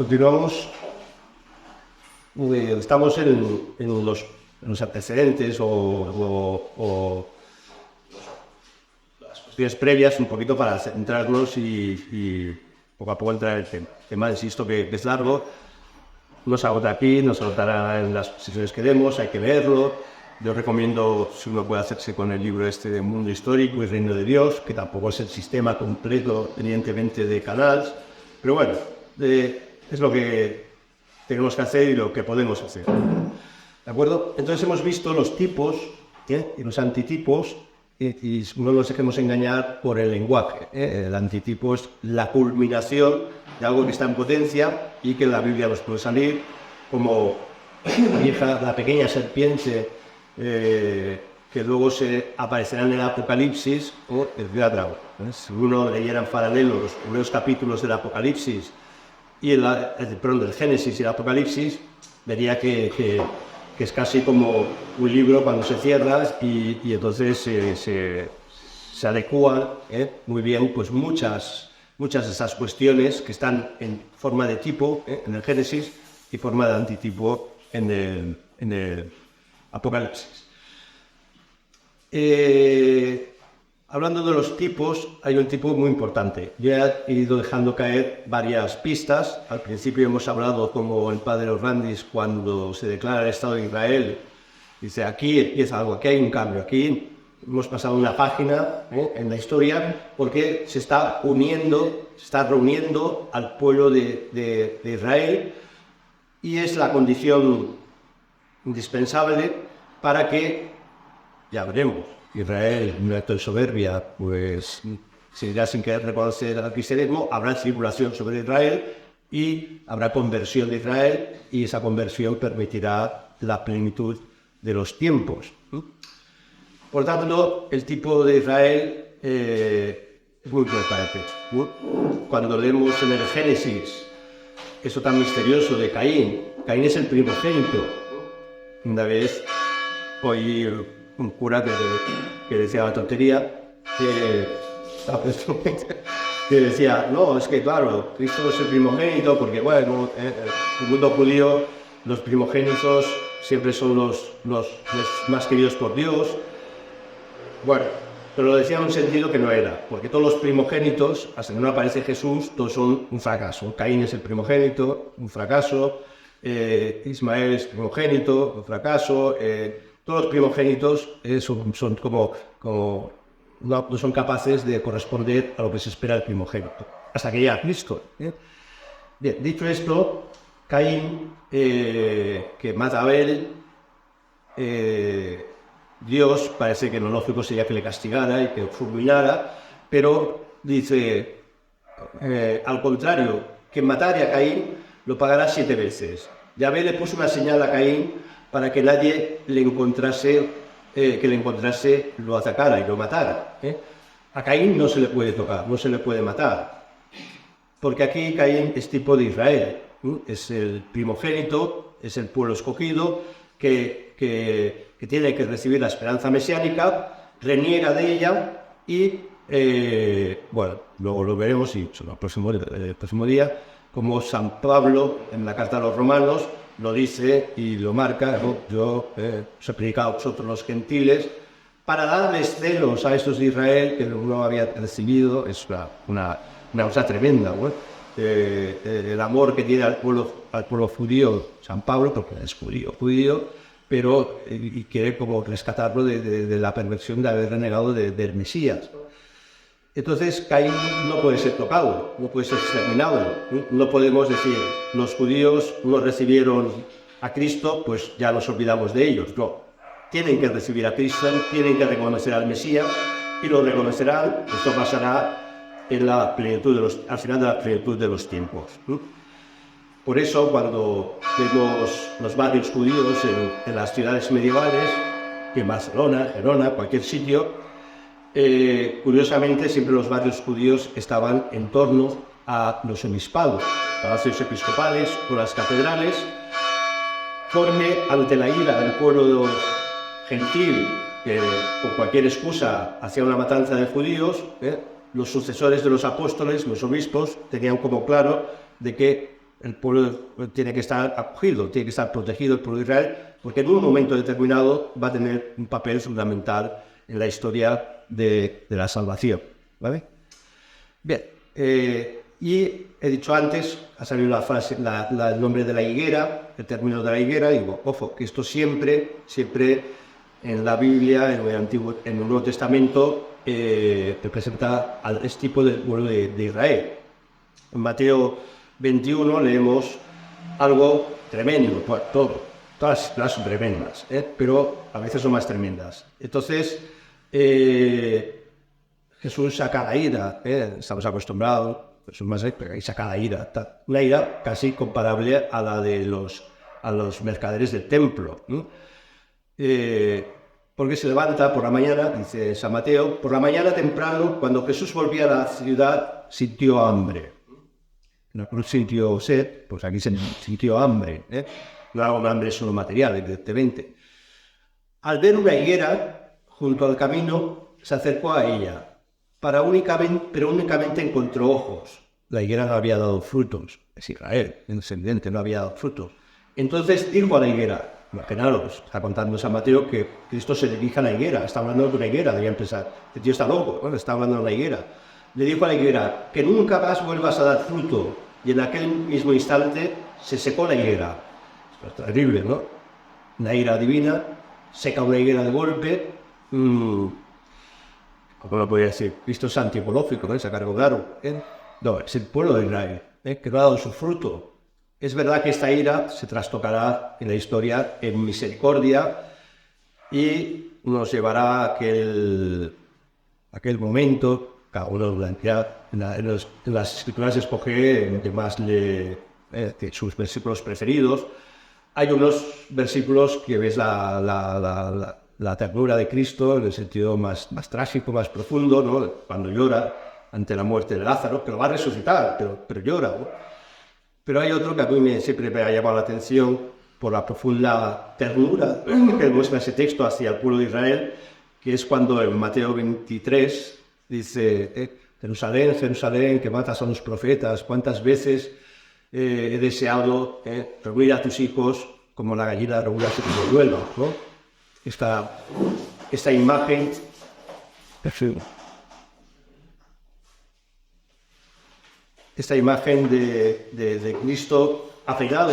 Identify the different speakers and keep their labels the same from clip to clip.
Speaker 1: Continuamos. Estamos en los antecedentes o las cuestiones previas, un poquito para centrarnos y poco a poco entrar en el tema. Insisto que es largo, no se agota aquí, no se agotará en las sesiones que demos, hay que leerlo. Yo recomiendo, si uno puede hacerse con el libro este de Mundo Histórico y Reino de Dios, que tampoco es el sistema completo, evidentemente, de Canals, pero bueno, es lo que tenemos que hacer y lo que podemos hacer. ¿De acuerdo? Entonces hemos visto los tipos y los antitipos y no nos dejemos engañar por el lenguaje. El antitipo es la culminación de algo que está en potencia y que en la Biblia nos puede salir como la pequeña serpiente que luego se aparecerá en el Apocalipsis o el gran dragón. Si uno leyera en paralelo los primeros capítulos del Apocalipsis y del Génesis y el Apocalipsis, vería que es casi como un libro cuando se cierra y entonces se adecúan muy bien pues muchas de esas cuestiones que están en forma de tipo en el Génesis y forma de antitipo en el Apocalipsis. Hablando de los tipos, hay un tipo muy importante. Yo he ido dejando caer varias pistas. Al principio hemos hablado como el padre Orlandis cuando se declara el Estado de Israel. Dice, aquí empieza algo, aquí hay un cambio, aquí hemos pasado una página en la historia porque se está reuniendo al pueblo de Israel y es la condición indispensable para que, ya veremos, Israel, en un acto de soberbia, pues se irá sin querer reconocer al cristianismo, habrá tribulación sobre Israel y habrá conversión de Israel y esa conversión permitirá la plenitud de los tiempos. Por tanto, el tipo de Israel es muy importante. Cuando leemos en el Génesis eso tan misterioso de Caín, Caín es el primogénito. Una vez oí un cura que decía la tontería, que decía, no, es que claro, Cristo es el primogénito, porque bueno, en el mundo judío los primogénitos siempre son los más queridos por Dios. Bueno, pero lo decía en un sentido que no era, porque todos los primogénitos, hasta que no aparece Jesús, todos son un fracaso. Caín es el primogénito, un fracaso, Ismael es primogénito, un fracaso, todos los primogénitos son como no son capaces de corresponder a lo que se espera del primogénito, hasta que llega Cristo. Bien, dicho esto, Caín, que mata a Abel, Dios parece que lo lógico sería que le castigara y que fulminara, pero dice, al contrario, que matare a Caín lo pagará 7 veces. Yahvé le puso una señal a Caín para que nadie le encontrase, lo atacara y lo matara. A Caín no se le puede tocar, no se le puede matar, porque aquí Caín es tipo de Israel, es el primogénito, es el pueblo escogido que tiene que recibir la esperanza mesiánica, reniega de ella y, bueno, luego lo veremos y el próximo día, como San Pablo en la carta a los romanos lo dice y lo marca, ¿no? Yo os he predicado a vosotros los gentiles para darles celos a estos de Israel que no había recibido. Es una cosa tremenda, ¿no? El amor que tiene al pueblo judío San Pablo, porque es judío, pero y quiere como rescatarlo de la perversión de haber renegado del Mesías. Entonces Caín no puede ser tocado, no puede ser exterminado. No podemos decir, los judíos no recibieron a Cristo, pues ya nos olvidamos de ellos. No, tienen que recibir a Cristo, tienen que reconocer al Mesías y lo reconocerán. Esto pasará en la plenitud al final de la plenitud de los tiempos. Por eso, cuando vemos los barrios judíos en las ciudades medievales, en Barcelona, Gerona, cualquier sitio, curiosamente siempre los barrios judíos estaban en torno a los obispados, palacios episcopales o las catedrales, conforme ante la ira del pueblo gentil que por cualquier excusa hacía una matanza de judíos, los sucesores de los apóstoles, los obispos, tenían como claro de que el pueblo tiene que estar acogido, tiene que estar protegido, el pueblo de Israel, porque en un momento determinado va a tener un papel fundamental en la historia de la salvación. ¿Vale? Bien, y he dicho antes, ha salido la frase, el nombre de la higuera, el término de la higuera, digo, ojo, que esto siempre en la Biblia, en el Nuevo Testamento, representa al tipo del pueblo de Israel. En Mateo 21 leemos algo tremendo, pues, todas son tremendas, pero a veces son más tremendas. Entonces, Jesús saca la ira, estamos acostumbrados, Jesús más pero ahí saca la ira, una ira casi comparable a la de los mercaderes del templo. Porque se levanta por la mañana, dice San Mateo, por la mañana temprano, cuando Jesús volvía a la ciudad, sintió hambre. No sintió sed, pues aquí se sintió hambre. No hago hambre solo material, evidentemente. Al ver una higuera junto al camino, se acercó a ella, pero únicamente encontró ojos. La higuera no había dado frutos. Es Israel, es evidente, no había dado frutos. Entonces dijo a la higuera, imaginaros, está contando San Mateo que Cristo se dirige a la higuera, está hablando de una higuera, debía empezar. Este tío está loco, bueno, está hablando de la higuera. Le dijo a la higuera, que nunca más vuelvas a dar fruto. Y en aquel mismo instante se secó la higuera. Es terrible, ¿no? Una ira divina, seca una higuera de golpe. ¿Cómo lo podría decir? Cristo es antipológico, ¿no? Sacar claro. No, es el pueblo de Israel, que no ha dado su fruto. Es verdad que esta ira se trastocará en la historia en misericordia y nos llevará a aquel momento. Cada uno en las escrituras escoge más sus versículos preferidos. Hay unos versículos que ves la ternura de Cristo en el sentido más trágico, más profundo, ¿no? Cuando llora ante la muerte de Lázaro, que lo va a resucitar, pero llora, ¿no? Pero hay otro que a mí siempre me ha llamado la atención por la profunda ternura que muestra ese texto hacia el pueblo de Israel, que es cuando en Mateo 23 dice, Jerusalén, Jerusalén, que matas a los profetas, ¿cuántas veces he deseado reunir a tus hijos como la gallina reúne a su polluelo, ¿no? Esta imagen, de Cristo afeitado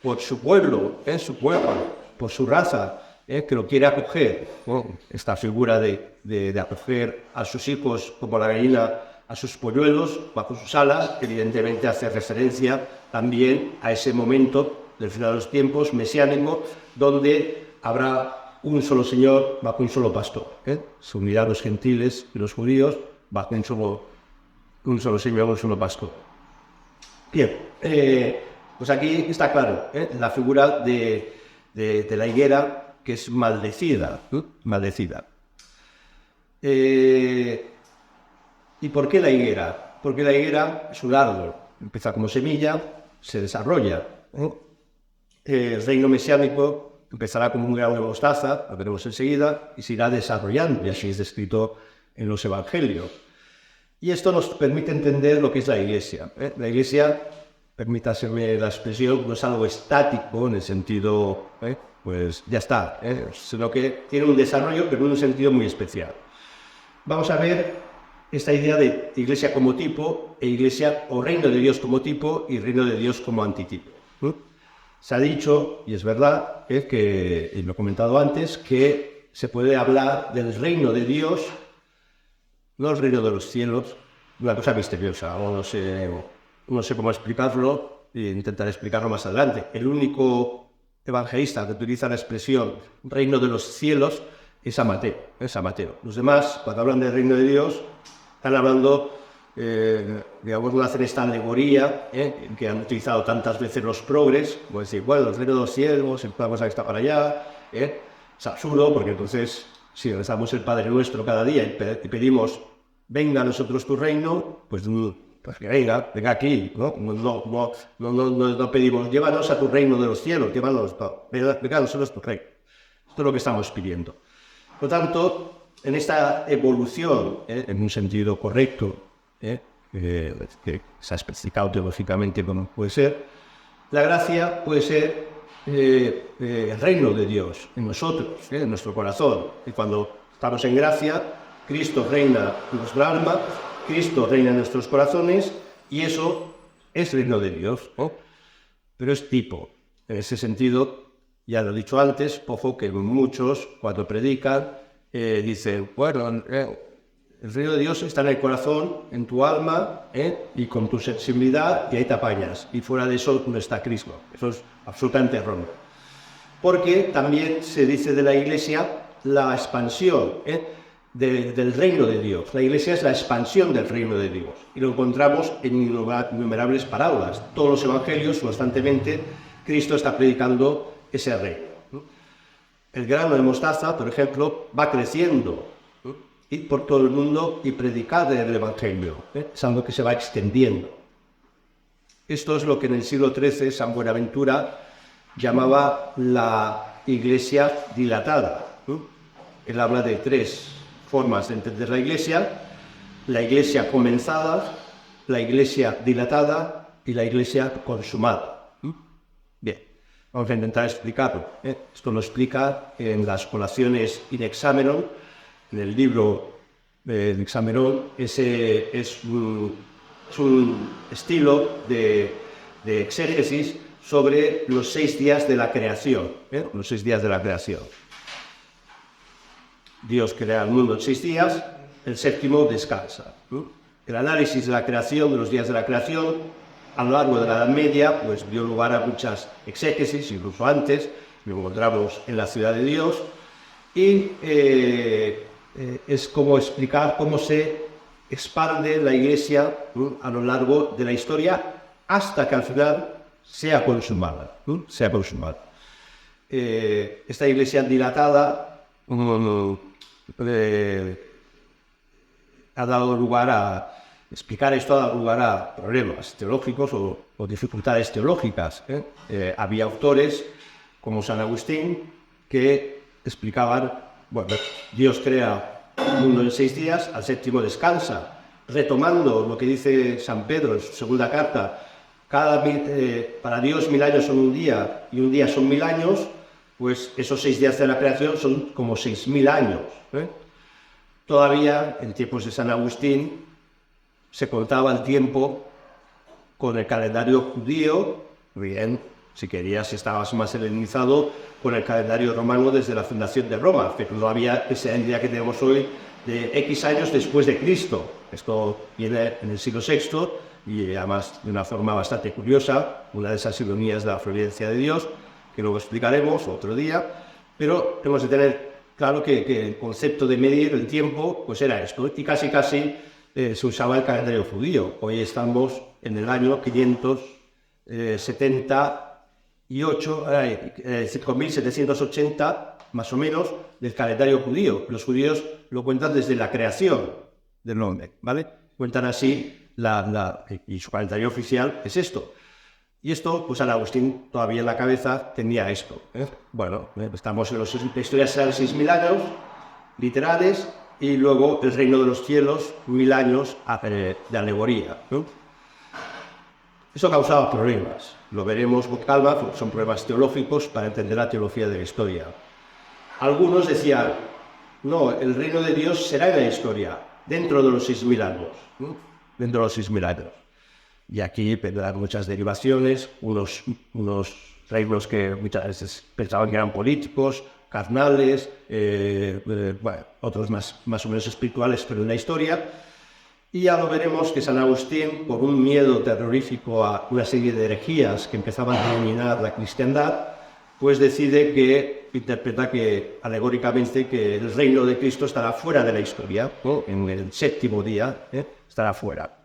Speaker 1: por su pueblo, por su raza, que lo quiere acoger, ¿no? Esta figura de acoger a sus hijos como la gallina a sus polluelos bajo sus alas, evidentemente hace referencia también a ese momento del final de los tiempos mesiánico, donde habrá un solo Señor bajo un solo pastor. Se unirán los gentiles y los judíos bajo un solo Señor, un solo pastor. Bien, pues aquí está claro, la figura de la higuera, que es maldecida. ¿Y por qué la higuera? Porque la higuera es un árbol, empieza como semilla, se desarrolla. El reino mesiánico empezará como un grano de mostaza, lo veremos enseguida, y se irá desarrollando, y así es descrito en los evangelios. Y esto nos permite entender lo que es la Iglesia. La Iglesia, permítaseme la expresión, no es algo estático en el sentido, pues ya está, sino que tiene un desarrollo, pero en un sentido muy especial. Vamos a ver esta idea de Iglesia como tipo, e Iglesia o reino de Dios como tipo y reino de Dios como antitipo. Se ha dicho, y es verdad, y lo he comentado antes, que se puede hablar del reino de Dios, no el reino de los cielos, una cosa misteriosa, no sé cómo explicarlo, e intentaré explicarlo más adelante. El único evangelista que utiliza la expresión reino de los cielos es San Mateo. Los demás, cuando hablan del reino de Dios, están hablando, digamos, no hacen esta alegoría que han utilizado tantas veces los progres, como decir, bueno, el reino de los cielos, la cosa que está para allá, es absurdo, porque entonces, si rezamos el Padre Nuestro cada día y pedimos, venga a nosotros tu reino, pues que venga aquí, ¿no? No pedimos, llévanos a tu reino de los cielos, venga a nosotros tu reino. Esto es lo que estamos pidiendo. Por lo tanto, en esta evolución, en un sentido correcto, que se ha especificado teológicamente cómo puede ser. La gracia puede ser el reino de Dios en nosotros, en nuestro corazón. Y cuando estamos en gracia, Cristo reina en nuestra alma, Cristo reina en nuestros corazones, y eso es reino de Dios, ¿no? Pero es tipo. En ese sentido, ya lo he dicho antes, ojo que muchos cuando predican dicen, bueno, el reino de Dios está en el corazón, en tu alma, y con tu sensibilidad, y ahí te apañas. Y fuera de eso no está Cristo. Eso es absolutamente erróneo. Porque también se dice de la Iglesia la expansión del reino de Dios. La Iglesia es la expansión del reino de Dios. Y lo encontramos en innumerables parábolas. Todos los evangelios, constantemente, Cristo está predicando ese reino. El grano de mostaza, por ejemplo, va creciendo y por todo el mundo y predicar el Evangelio. Es algo que se va extendiendo. Esto es lo que en el siglo XIII San Buenaventura llamaba la iglesia dilatada. Él habla de tres formas de entender la iglesia comenzada, la iglesia dilatada y la iglesia consumada. Bien, vamos a intentar explicarlo. Esto lo explica en las colaciones in examenum, en el libro del Examenón. Ese es un estilo de exégesis sobre los 6 días de la creación. Los 6 días de la creación. Dios crea el mundo en 6 días, el séptimo descansa. El análisis de la creación, de los días de la creación, a lo largo de la Edad Media, pues dio lugar a muchas exégesis, incluso antes, lo encontramos en la Ciudad de Dios, y es como explicar cómo se expande la Iglesia a lo largo de la historia hasta que al final sea consumada. Esta Iglesia dilatada ha dado lugar a explicar esto, ha dado lugar a problemas teológicos o dificultades teológicas. Había autores como San Agustín que explicaban, bueno, Dios crea el mundo en 6 días, al séptimo descansa, retomando lo que dice San Pedro en su segunda carta: para Dios 1000 años son un día y un día son 1000 años, pues esos 6 días de la creación son como 6000 años. Todavía en tiempos de San Agustín se contaba el tiempo con el calendario judío, bien, si querías, si estabas más helenizado, con el calendario romano desde la fundación de Roma, pero no había esa idea que tenemos hoy de X años después de Cristo. Esto viene en el siglo VI y además de una forma bastante curiosa, una de esas ironías de la providencia de Dios, que luego explicaremos otro día, pero tenemos que tener claro que el concepto de medir el tiempo pues era esto, y casi se usaba el calendario judío. Hoy estamos en el año 5780 más o menos del calendario judío. Los judíos lo cuentan desde la creación del hombre, ¿vale? Cuentan así y su calendario oficial es esto. Y esto, pues San Agustín todavía en la cabeza tenía esto. Bueno, estamos en la historia de 6000 años literales y luego el reino de los cielos, 1000 años de alegoría. Eso causaba problemas. Lo veremos con calma, porque son problemas teológicos para entender la teología de la historia. Algunos decían, no, el reino de Dios será en la historia, dentro de los 6000 años. Dentro de los 6000 años. Y aquí vendrán muchas derivaciones, unos reinos que muchas veces pensaban que eran políticos, carnales, bueno, otros más o menos espirituales, pero en la historia. Y ya lo veremos que San Agustín, por un miedo terrorífico a una serie de herejías que empezaban a dominar la cristiandad, pues interpreta que alegóricamente que el reino de Cristo estará fuera de la historia, ¿no? En el séptimo día estará fuera.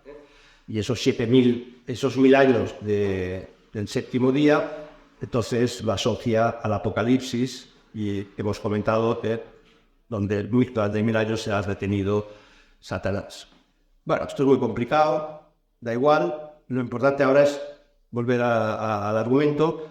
Speaker 1: Y esos 1000 años del séptimo día, entonces lo asocia al Apocalipsis, y hemos comentado que donde durante 1000 años se ha retenido Satanás. Bueno, esto es muy complicado, da igual, lo importante ahora es volver al argumento,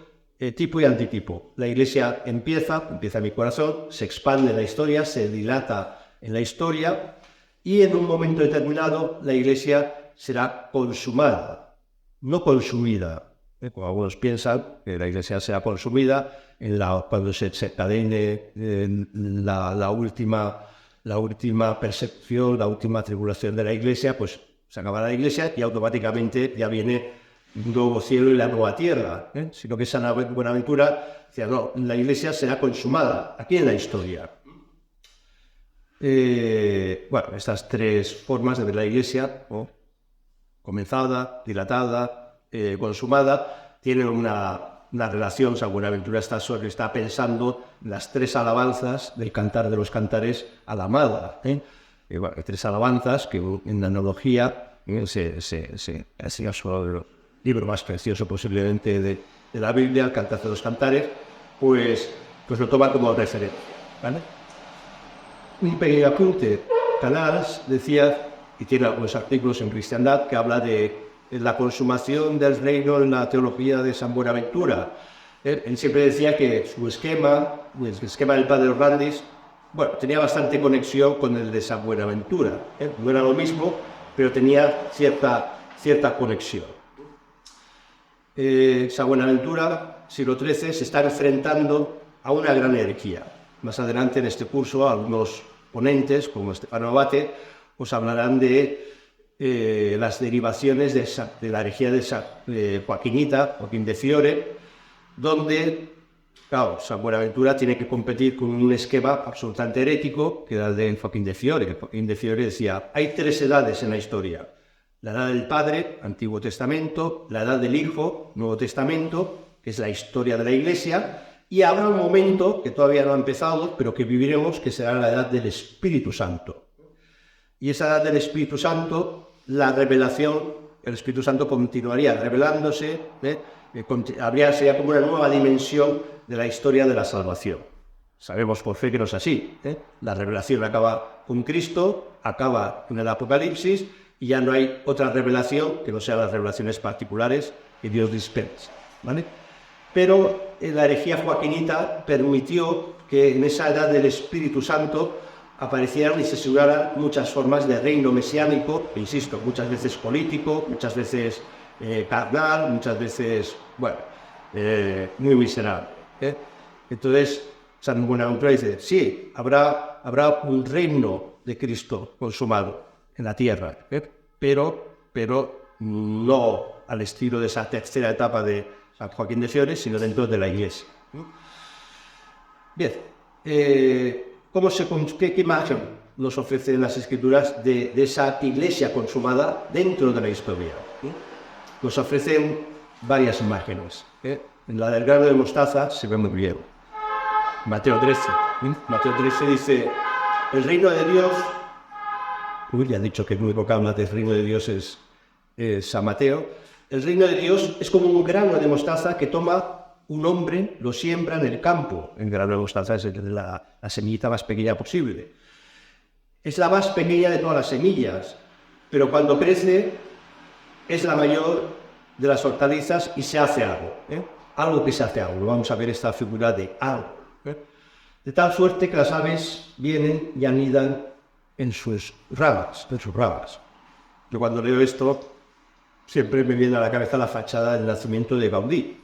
Speaker 1: tipo y antitipo. La Iglesia empieza en mi corazón, se expande en la historia, se dilata en la historia, y en un momento determinado la Iglesia será consumada, no consumida. Como algunos piensan que la Iglesia será consumida cuando se encadene la última percepción, la última tribulación de la Iglesia, pues se acaba la Iglesia y automáticamente ya viene un nuevo cielo y la nueva tierra. Sino que San Buenaventura decía, no, la Iglesia será consumada aquí en la historia. Bueno, estas tres formas de ver la Iglesia, ¿no? Comenzada, dilatada, consumada, tienen una relación. San Buenaventura está pensando en las tres alabanzas del Cantar de los Cantares a la amada. Bueno, tres alabanzas que en la analogía es el libro más precioso posiblemente de la Biblia, el Cantar de los Cantares, pues lo toma como referencia, ¿vale? Un pequeño apunte. Canals decía, y tiene algunos artículos en Cristiandad, que habla de la consumación del reino en la teología de San Buenaventura. Él siempre decía que su esquema, el esquema del padre Orlandis, bueno, tenía bastante conexión con el de San Buenaventura. No era lo mismo, pero tenía cierta conexión. San Buenaventura, siglo XIII, se está enfrentando a una gran herejía. Más adelante en este curso, algunos ponentes, como Stefano Abate, os hablarán de las derivaciones de la herejía de Joaquín de Fiore, donde, claro, San Buenaventura tiene que competir con un esquema absolutamente herético, que era el de Joaquín de Fiore. Joaquín de Fiore decía, hay tres edades en la historia: la edad del Padre, Antiguo Testamento; la edad del Hijo, Nuevo Testamento, que es la historia de la Iglesia; y habrá un momento, que todavía no ha empezado, pero que viviremos, que será la edad del Espíritu Santo. Y esa edad del Espíritu Santo, la revelación, el Espíritu Santo continuaría revelándose, sería como una nueva dimensión de la historia de la salvación. Sabemos por fe que no es así. La revelación acaba con Cristo, acaba con el Apocalipsis, y ya no hay otra revelación que no sean las revelaciones particulares que Dios dispensa, ¿vale? Pero la herejía joaquinita permitió que en esa edad del Espíritu Santo aparecieran y se aseguraran muchas formas de reino mesiánico, insisto, muchas veces político, muchas veces carnal, muchas veces, bueno, muy miserable. Entonces, San Buenaventura dice, sí, habrá un reino de Cristo consumado en la tierra, pero no al estilo de esa tercera etapa de San Joaquín de Fiore, sino dentro de la Iglesia. Bien, ¿qué imagen nos ofrecen las Escrituras de esa Iglesia consumada dentro de la historia? Nos ofrecen varias imágenes. En la del grano de mostaza se ve muy bien. Mateo 13. Mateo 13 dice, el reino de Dios... ya he dicho que el único que habla del reino de Dios es San Mateo. El reino de Dios es como un grano de mostaza que toma un hombre, lo siembra en el campo. El grano de mostaza es la semillita más pequeña posible. Es la más pequeña de todas las semillas, pero cuando crece es la mayor de las hortalizas y se hace algo. Algo que se hace algo. Vamos a ver esta figura de algo. De tal suerte que las aves vienen y anidan en sus ramas. Yo cuando leo esto, siempre me viene a la cabeza la fachada del nacimiento de Gaudí.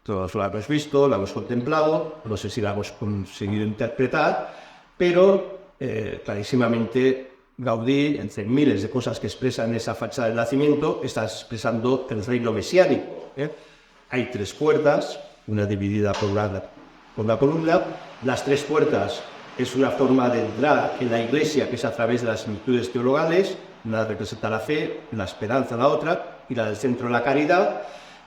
Speaker 1: Todos la hemos visto, la hemos contemplado, no sé si la hemos conseguido interpretar, pero clarísimamente Gaudí, entre miles de cosas que expresa en esa fachada del nacimiento, está expresando el reino mesiánico. Hay tres puertas, una dividida por una columna. Las tres puertas es una forma de entrar en la Iglesia, que es a través de las virtudes teologales. Una representa la fe, la esperanza la otra, y la del centro la caridad.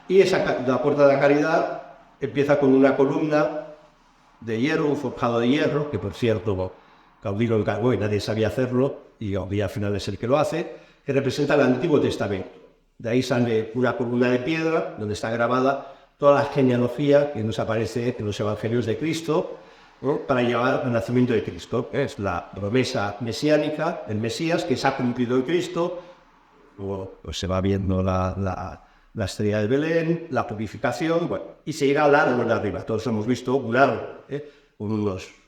Speaker 1: Y la puerta de la caridad empieza con una columna de hierro, un forjado de hierro, que por cierto Gaudí lo encargó y nadie sabía hacerlo, y Gaudí al final es el que lo hace, que representa el Antiguo Testamento. De ahí sale una columna de piedra, donde está grabada toda la genealogía que nos aparece en los Evangelios de Cristo, para llevar al nacimiento de Cristo. Es la promesa mesiánica, el Mesías, que se ha cumplido en Cristo. Luego pues, se va viendo la estrella de Belén, la purificación, bueno, y se llega al árbol de arriba. Todos hemos visto un árbol,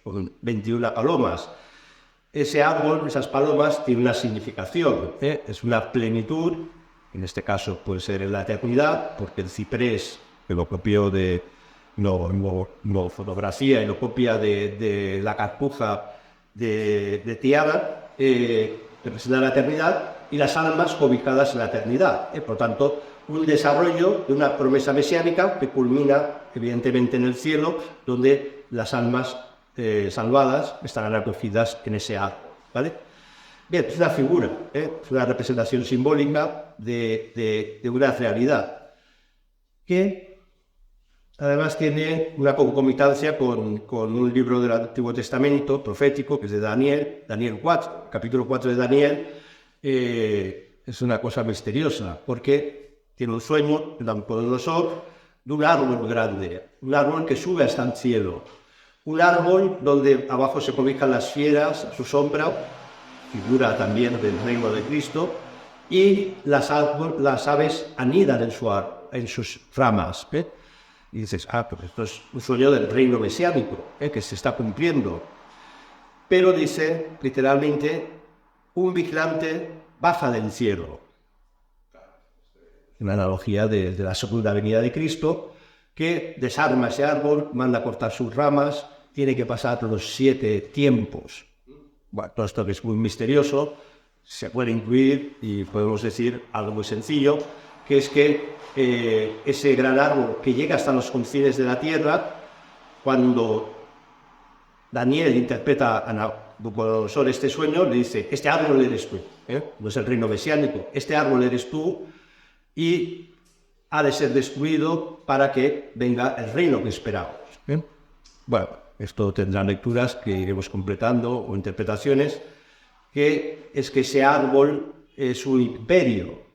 Speaker 1: con 21 palomas. ese árbol, esas palomas, tiene una significación, ¿eh? Es una plenitud, en este caso puede ser en la eternidad, porque el ciprés, que lo copió de, lo fotografía y lo copia de la carpuja de Tiana, representa la eternidad, y las almas cobijadas en la eternidad. Por tanto, un desarrollo de una promesa mesiánica que culmina, evidentemente, en el cielo, donde las almas salvadas estarán acogidas en ese árbol, ¿vale? Bien, es una figura, es una representación simbólica de una realidad que además tiene una concomitancia con un libro del Antiguo Testamento profético, que es de Daniel, Daniel 4, capítulo 4 de Daniel. Es una cosa misteriosa, porque tiene un sueño, el Nabucodonosor, de un árbol grande, un árbol que sube hasta el cielo, un árbol donde abajo se cobijan las fieras a su sombra, figura también del reino de Cristo, y las aves anidan en sus ramas. Y dices, pues esto es un sueño del reino mesiánico, que se está cumpliendo. Pero dice, literalmente, un vigilante baja del cielo. Una analogía de la segunda venida de Cristo, que desarma ese árbol, manda a cortar sus ramas, tiene que pasar los 7 tiempos. Bueno, todo esto que es muy misterioso, se puede incluir, y podemos decir algo muy sencillo, que es que ese gran árbol que llega hasta los confines de la tierra, cuando Daniel interpreta a Nabucodonosor este sueño, le dice, este árbol eres tú, no es el reino mesiánico, este árbol eres tú, y ha de ser destruido para que venga el reino que esperamos. Bueno, esto tendrá lecturas que iremos completando o interpretaciones, que es que ese árbol es un imperio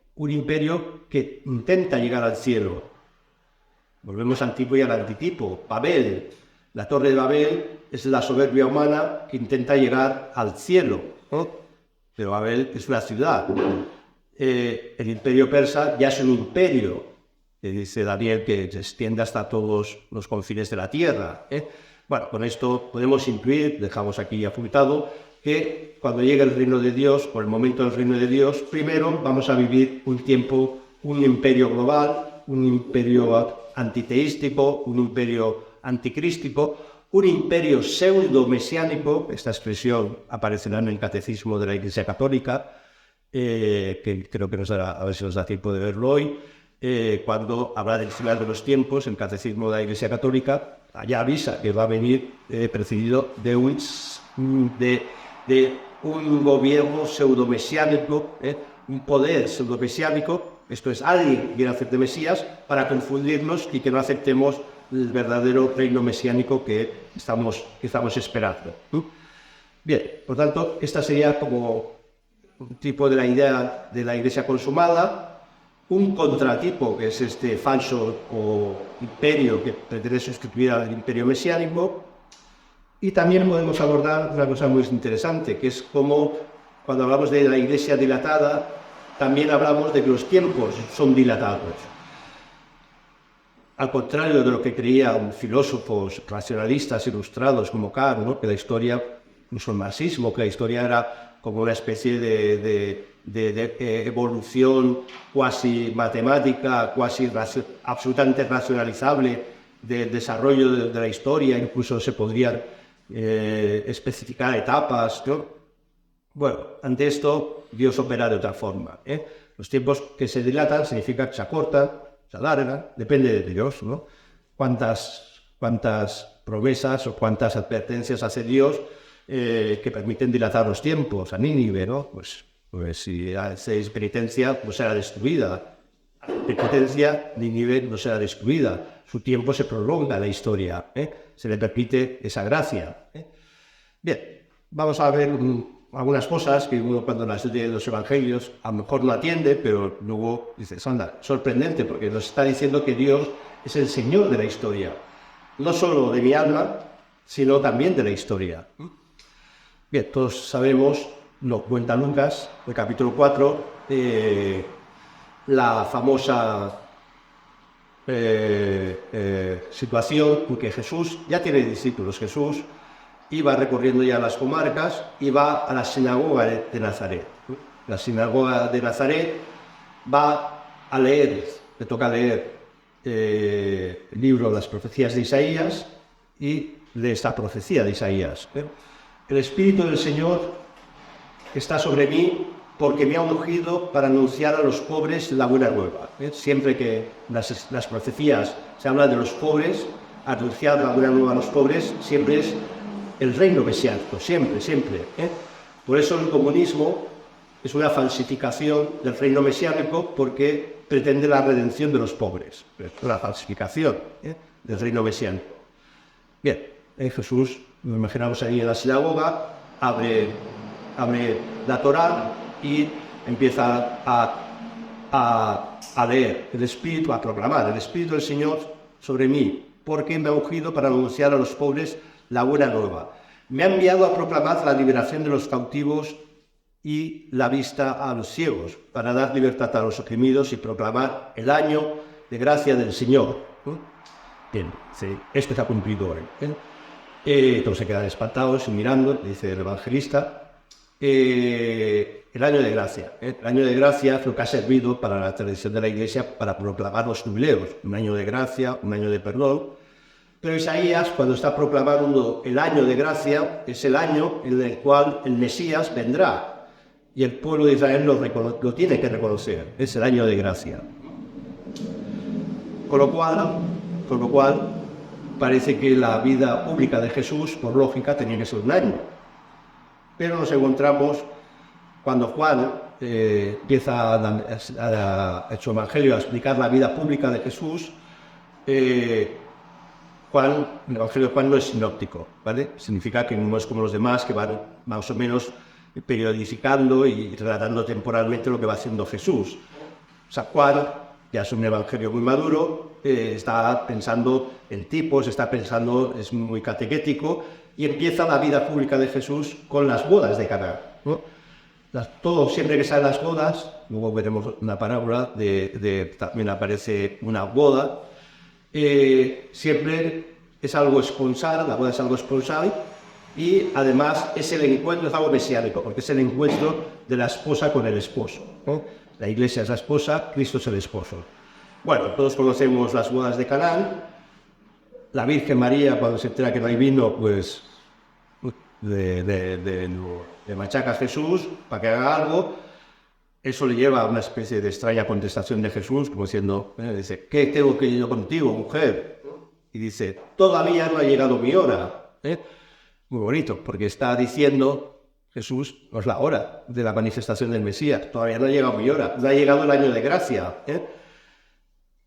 Speaker 1: que intenta llegar al cielo. Volvemos al tipo y al antitipo. Babel, la torre de Babel es la soberbia humana que intenta llegar al cielo, ¿no? Pero Babel es una ciudad. El imperio persa ya es un imperio, dice Daniel, que se extiende hasta todos los confines de la tierra. Bueno, con esto podemos incluir, dejamos aquí apuntado, que cuando llegue el reino de Dios, por el momento del reino de Dios, primero vamos a vivir un tiempo, un imperio global, un imperio antiteístico, un imperio anticrístico, un imperio pseudo-mesiánico. Esta expresión aparecerá en el Catecismo de la Iglesia Católica, que creo que a ver si nos da tiempo de verlo hoy, cuando habla del final de los tiempos. El Catecismo de la Iglesia Católica allá avisa que va a venir precedido de un gobierno pseudo-mesiánico, un poder pseudo-mesiánico. Esto es, alguien quiere hacer de Mesías para confundirnos y que no aceptemos el verdadero reino mesiánico que estamos esperando. Bien, por tanto, esta sería como un tipo de la idea de la Iglesia consumada. Un contratipo, que es este falso imperio que pretende sustituir al imperio mesiánico. Y también podemos abordar una cosa muy interesante, que es como cuando hablamos de la Iglesia dilatada, también hablamos de que los tiempos son dilatados. Al contrario de lo que creían filósofos racionalistas ilustrados como Kant, ¿no? Que la historia, incluso el marxismo, que la historia era como una especie de evolución cuasi matemática, absolutamente racionalizable del desarrollo de la historia, incluso se podrían especificar etapas, ¿no? Bueno, ante esto Dios opera de otra forma. Los tiempos que se dilatan significa que se acortan, se alargan, depende de Dios, ¿no? Cuántas promesas o cuántas advertencias hace Dios que permiten dilatar los tiempos. A Nínive, ¿no? Pues si hacéis penitencia, no será destruida. Penitencia, Nínive no será destruida. Su tiempo se prolonga en la historia, se le permite esa gracia. Bien, vamos a ver algunas cosas que uno, cuando las lee los evangelios, a lo mejor no atiende, pero luego dice, anda, sorprendente, porque nos está diciendo que Dios es el Señor de la historia, no solo de mi alma, sino también de la historia. Bien, todos sabemos, lo cuenta Lucas, el capítulo 4, la famosa situación en que Jesús ya tiene discípulos. Jesús y va recorriendo ya las comarcas y va a la sinagoga de Nazaret. La sinagoga de Nazaret va a leer, le toca leer el libro de las profecías de Isaías y de esta profecía de Isaías. El Espíritu del Señor está sobre mí porque me ha ungido para anunciar a los pobres la buena nueva. Siempre que las profecías se habla de los pobres, anunciar la buena nueva a los pobres, siempre es el reino mesiánico, siempre. Por eso el comunismo es una falsificación del reino mesiánico, porque pretende la redención de los pobres. Es una falsificación del reino mesiánico. Bien, Jesús, nos imaginamos ahí en la sinagoga, abre la Torá y empieza a leer el Espíritu, a proclamar el Espíritu del Señor sobre mí, porque me ha ungido para anunciar a los pobres la buena nueva. Me ha enviado a proclamar la liberación de los cautivos y la vista a los ciegos, para dar libertad a los oprimidos y proclamar el año de gracia del Señor. Bien, sí, esto se ha cumplido hoy. Todos se quedan espantados y mirando, dice el evangelista. El año de gracia. El año de gracia es lo que ha servido para la tradición de la Iglesia para proclamar los jubileos. Un año de gracia, un año de perdón. Pero Isaías, cuando está proclamando el año de gracia, es el año en el cual el Mesías vendrá. Y el pueblo de Israel lo tiene que reconocer. Es el año de gracia. Con lo cual, parece que la vida pública de Jesús, por lógica, tenía que ser un año. Pero nos encontramos cuando Juan empieza en su evangelio a explicar la vida pública de Jesús. El evangelio de Juan no es sinóptico, ¿vale? Significa que no es como los demás, que van más o menos periodificando y relatando temporalmente lo que va haciendo Jesús. O sea, Juan ya es un evangelio muy maduro, está pensando en tipos, es muy catequético, y empieza la vida pública de Jesús con las bodas de Caná, ¿no? Siempre que salen las bodas, luego veremos una parábola también aparece una boda, siempre es algo esponsal, la boda es algo esponsal, y además es el encuentro, es algo mesiánico, porque es el encuentro de la esposa con el esposo, ¿no? La Iglesia es la esposa, Cristo es el esposo. Bueno, todos conocemos las bodas de Caná. La Virgen María, cuando se entera que no hay vino, pues le machaca a Jesús para que haga algo. Eso le lleva a una especie de extraña contestación de Jesús, como diciendo, dice, ¿qué tengo que ir contigo, mujer? Y dice, todavía no ha llegado mi hora. Muy bonito, porque está diciendo Jesús, no es la hora de la manifestación del Mesías, todavía no ha llegado mi hora, no ha llegado el año de gracia.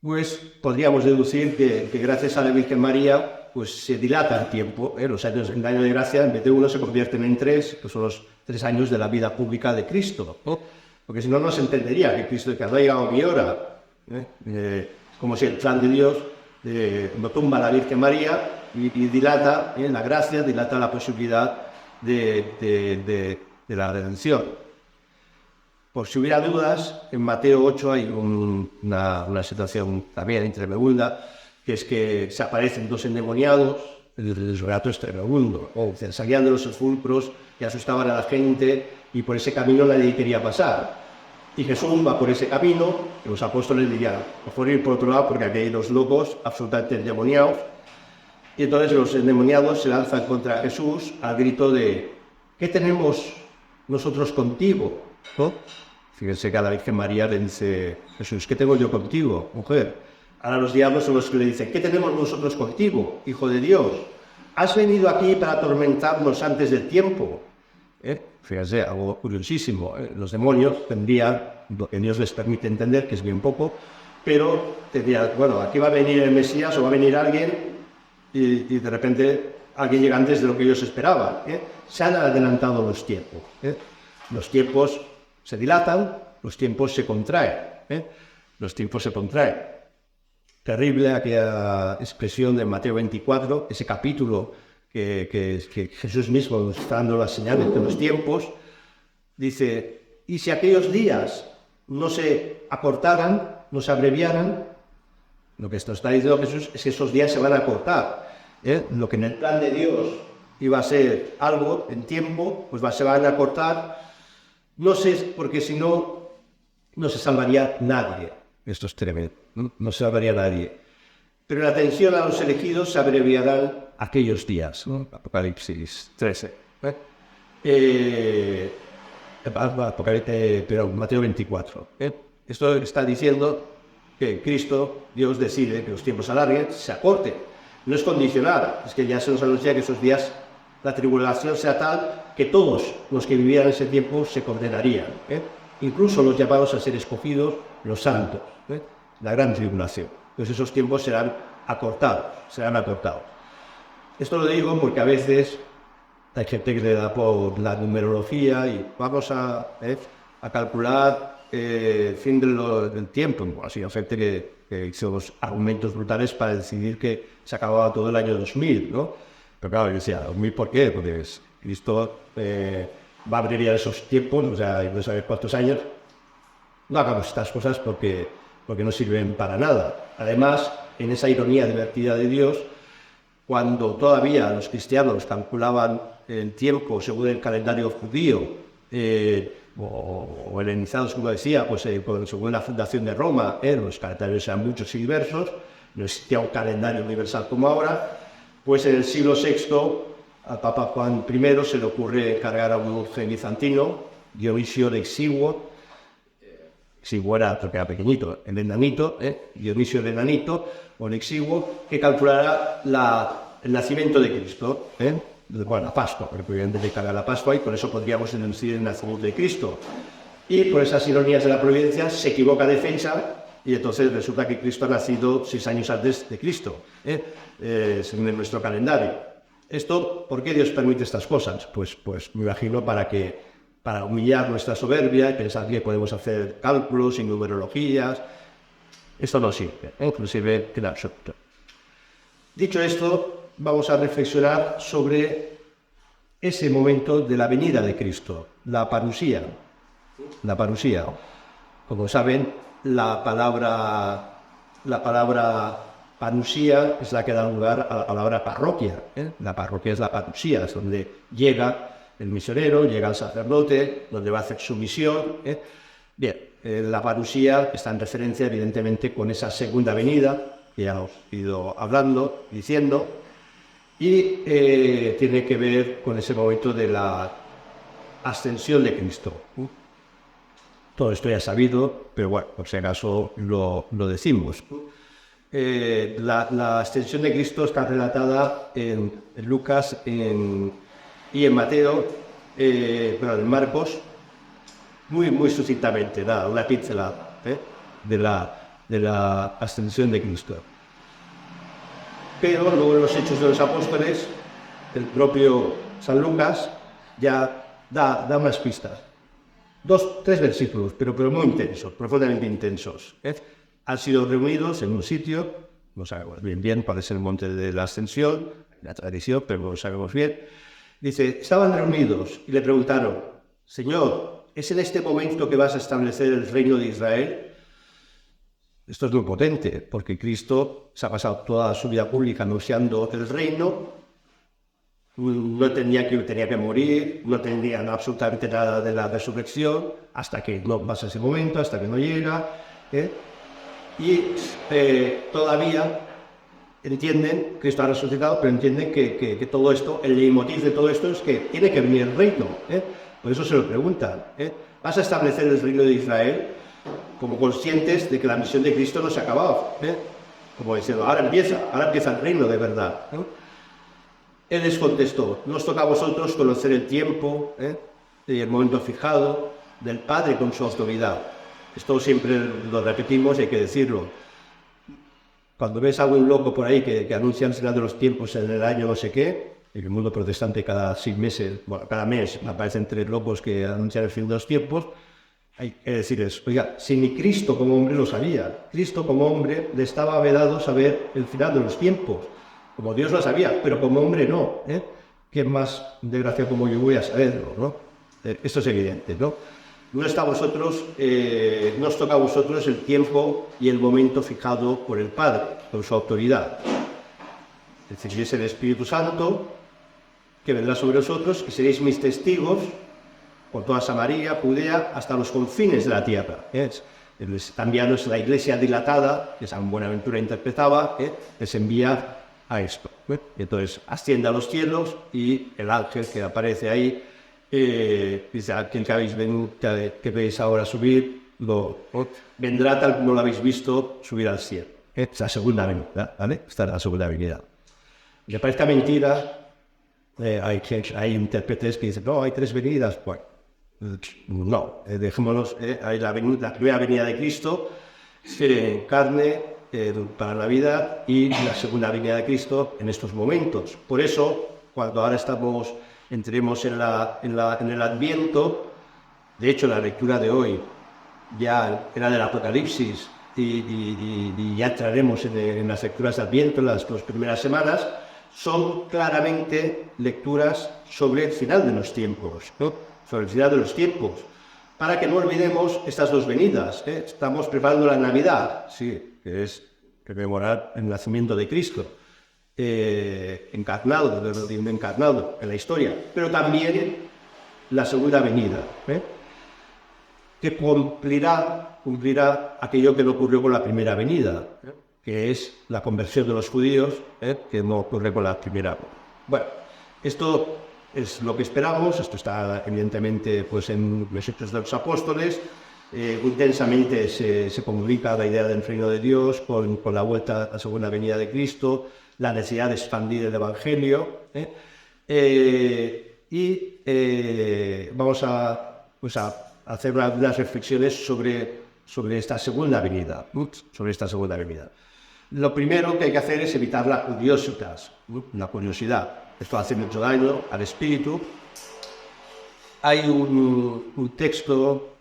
Speaker 1: Pues podríamos deducir que gracias a la Virgen María pues se dilata el tiempo. Los años del año de gracia, en vez de uno, se convierten en 3, que son los 3 años de la vida pública de Cristo. Porque si no, no se entendería que Cristo, que no ha llegado mi hora. Como si el plan de Dios no tumba a la Virgen María y dilata la gracia, dilata la posibilidad de la redención. Por si hubiera dudas, en Mateo 8 hay una situación también tremenda, que es que se aparecen 2 endemoniados, el relato es tremendo, salían de los sepulcros y asustaban a la gente, y por ese camino nadie quería pasar. Y Jesús va por ese camino, y los apóstoles dirían, mejor ir por otro lado porque aquí hay los locos absolutamente endemoniados. Y entonces los endemoniados se lanzan contra Jesús al grito de ¿qué tenemos nosotros contigo? ¿No? Fíjense que a la Virgen María le dice Jesús, ¿qué tengo yo contigo, mujer? Ahora los diablos son los que le dicen, ¿qué tenemos nosotros contigo, Hijo de Dios? ¿Has venido aquí para atormentarnos antes del tiempo? Fíjense, algo curiosísimo. Los demonios tendrían, lo que Dios les permite entender, que es bien poco, pero tendrían, bueno, aquí va a venir el Mesías o va a venir alguien y de repente alguien llega antes de lo que ellos esperaban. Se han adelantado los tiempos. Los tiempos se dilatan, los tiempos se contraen. Los tiempos se contraen. Terrible aquella expresión de Mateo 24, ese capítulo que Jesús mismo nos está dando las señales de los tiempos. Dice, y si aquellos días no se acortaran, no se abreviaran, lo que está diciendo Jesús es que esos días se van a acortar. Lo que en el plan de Dios iba a ser algo en tiempo, pues se van a cortar. No sé, porque si no, no se salvaría nadie. Esto es tremendo, no se salvaría nadie. Pero la atención a los elegidos se abreviarán aquellos días, ¿no? Apocalipsis 13. Pero Mateo 24. Esto está diciendo que Cristo, Dios, decide que los tiempos se alarguen, se acorten. No es condicional, es que ya se nos anuncia que esos días la tribulación sea tal que todos los que vivieran ese tiempo se condenarían. Incluso los llamados a ser escogidos, los santos. La gran tribulación. Entonces esos tiempos serán acortados. Esto lo digo porque a veces hay gente que le da por la numerología y vamos a calcular el fin del tiempo. Ha sido gente que hizo los argumentos brutales para decidir que se acababa todo el año 2000, ¿no? Pero claro, yo decía, ¿2000 por qué? Porque Cristo va a abrir esos tiempos, o sea, no sabes cuántos años. No hagamos estas cosas porque no sirven para nada. Además, en esa ironía divertida de Dios, cuando todavía los cristianos calculaban el tiempo según el calendario judío, o helenizados, como decía, pues según la fundación de Roma, los calendarios eran muchos y diversos, no existía un calendario universal como ahora, pues en el siglo VI al Papa Juan I se le ocurre encargar a un monje bizantino, Dionisio de Exiguo. Exiguo era porque era pequeñito, el enanito, Dionisio el enanito, o el Exiguo, que calculará el nacimiento de Cristo. Bueno, la Pascua, porque evidentemente caga la Pascua y por eso podríamos deducir el nacimiento de Cristo. Y por esas ironías de la providencia se equivoca de fecha y entonces resulta que Cristo ha nacido 6 años antes de Cristo, según nuestro calendario. Esto, ¿por qué Dios permite estas cosas? Pues me imagino para humillar nuestra soberbia y pensar que podemos hacer cálculos y numerologías. Esto no sirve, inclusive en absoluto. Dicho esto, vamos a reflexionar sobre ese momento de la venida de Cristo, la parusía. La parusía. Como saben, la palabra parusía es la que da lugar a la palabra parroquia. La parroquia es la parusía, es donde llega el misionero, llega el sacerdote, donde va a hacer su misión. Bien, la parusía está en referencia, evidentemente, con esa segunda venida, que ya os he ido hablando, diciendo, y tiene que ver con ese momento de la ascensión de Cristo. Todo esto ya sabido, pero bueno, por si acaso lo decimos. La ascensión de Cristo está relatada en Lucas y en Mateo, pero en Marcos, muy sucintamente, una pincelada de la ascensión de Cristo. Pero luego en los Hechos de los Apóstoles, el propio San Lucas ya da unas pistas. 2-3 versículos, pero muy intensos, profundamente intensos. Han sido reunidos en un sitio, no sabemos bien cuál es el monte de la ascensión, la tradición, pero no lo sabemos bien. Dice, estaban reunidos y le preguntaron, Señor, ¿es en este momento que vas a establecer el reino de Israel? Esto es muy potente, porque Cristo se ha pasado toda su vida pública anunciando el reino, no tenía que morir, no tenía absolutamente nada de la resurrección, hasta que no pasa ese momento, hasta que no llega. Y todavía entienden, Cristo ha resucitado, pero entienden que todo esto, el leitmotiv de todo esto es que tiene que venir el reino. Por eso se lo preguntan. ¿Vas a establecer el reino de Israel? Como conscientes de que la misión de Cristo no se ha acabado. Como diciendo, ahora empieza el reino de verdad. Él les contestó, no os toca a vosotros conocer el tiempo y el momento fijado del Padre con su autoridad. Esto siempre lo repetimos y hay que decirlo. Cuando ves a algún loco por ahí que anuncia el final de los tiempos en el año no sé qué, en el mundo protestante cada 6 meses, bueno, cada mes aparecen 3 locos que anuncian el fin de los tiempos, hay que decirles, oiga, si ni Cristo como hombre lo sabía, Cristo como hombre le estaba vedado saber el final de los tiempos, como Dios lo sabía, pero como hombre no. ¿Quién más desgraciado como yo voy a saberlo, no? Esto es evidente, ¿no? No está a vosotros, no os toca a vosotros el tiempo y el momento fijado por el Padre, por su autoridad. Es decir, es el Espíritu Santo que vendrá sobre vosotros, y seréis mis testigos por toda Samaria, Judea, hasta los confines de la tierra. Está enviando la iglesia dilatada, que San Buenaventura interpretaba, les envía a esto. Y entonces asciende a los cielos y el ángel que aparece ahí dice: aquel que habéis venido, que veis ahora subir, vendrá tal como lo habéis visto subir al cielo. Es la segunda venida, ¿vale? Esta es la segunda venida. Me parezca mentira, hay intérpretes que dicen: no, hay tres venidas. Bueno, no, dejémonos, hay la primera venida de Cristo, carne para la Navidad, y la segunda venida de Cristo en estos momentos. Por eso, cuando ahora entremos en el Adviento, de hecho la lectura de hoy ya era del Apocalipsis, y ya entraremos en las lecturas de Adviento en las dos primeras semanas, son claramente lecturas sobre el final de los tiempos, ¿no? Sobre el final de los tiempos, para que no olvidemos estas dos venidas. Estamos preparando la Navidad, sí, que es rememorar el nacimiento de Cristo, encarnado en la historia, pero también la segunda venida, que cumplirá aquello que no ocurrió con la primera venida, que es la conversión de los judíos, que no ocurre con la primera. Bueno, esto es lo que esperamos. Esto está evidentemente pues, en los Hechos de los Apóstoles. Intensamente se comunica la idea del reino de Dios con la vuelta a la segunda venida de Cristo, la necesidad de expandir el Evangelio. Vamos a hacer unas reflexiones sobre esta segunda venida. Lo primero que hay que hacer es evitar la curiosidad. Esto hace mucho daño al espíritu. Hay un texto,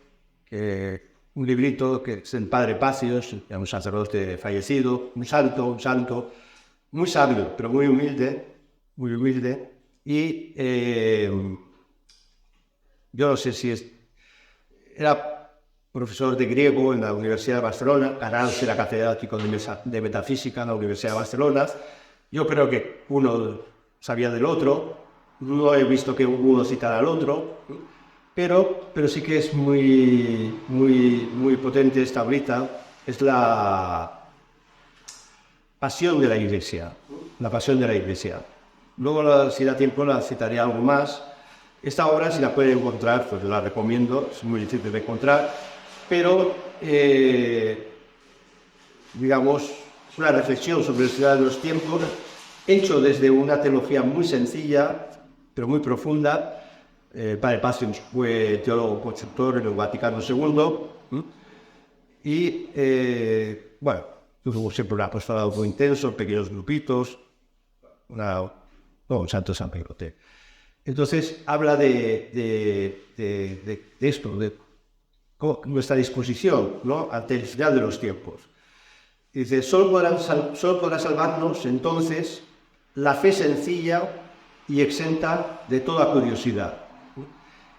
Speaker 1: un librito, que es el Padre Pacios, un sacerdote fallecido, un santo, muy sabio, pero muy humilde, y yo no sé si era profesor de griego en la Universidad de Barcelona, Canals era catedrático de metafísica en la Universidad de Barcelona. Yo creo que uno sabía del otro, no he visto que uno citara al otro, pero sí que es muy potente esta obra. Es la pasión de la Iglesia, Luego, si da tiempo, la citaré algo más. Esta obra, si la pueden encontrar, pues la recomiendo, es muy difícil de encontrar, pero, digamos, una reflexión sobre el final de los tiempos, hecho desde una teología muy sencilla, pero muy profunda. El Padre Pacios fue teólogo consultor en el Vaticano II, y, bueno, tuvo siempre un apostolado muy intenso, pequeños grupitos, un santo sacerdote. Entonces, habla de esto, de nuestra disposición, ¿no?, ante el final de los tiempos. Dice: solo podrá salvarnos entonces la fe sencilla y exenta de toda curiosidad,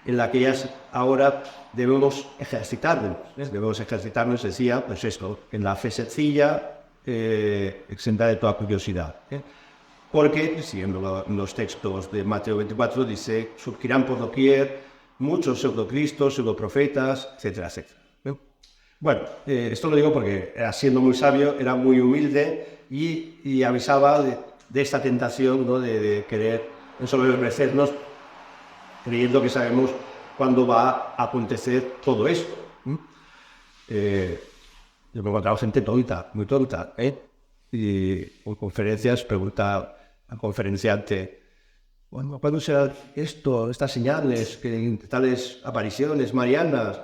Speaker 1: en la que ya ahora debemos ejercitarnos. Decía, pues esto, en la fe sencilla, exenta de toda curiosidad. Porque, siguiendo los textos de Mateo 24, dice: surgirán por doquier muchos pseudocristos, pseudoprofetas, etcétera, etcétera. Bueno, esto lo digo porque, siendo muy sabio, era muy humilde y avisaba de esta tentación, ¿no?, de querer ensoberbecernos, creyendo que sabemos cuándo va a acontecer todo esto. Yo me he encontrado gente tonta, muy tonta, y en conferencias pregunta al conferenciante: bueno, ¿cuándo será esto, estas señales, tales apariciones marianas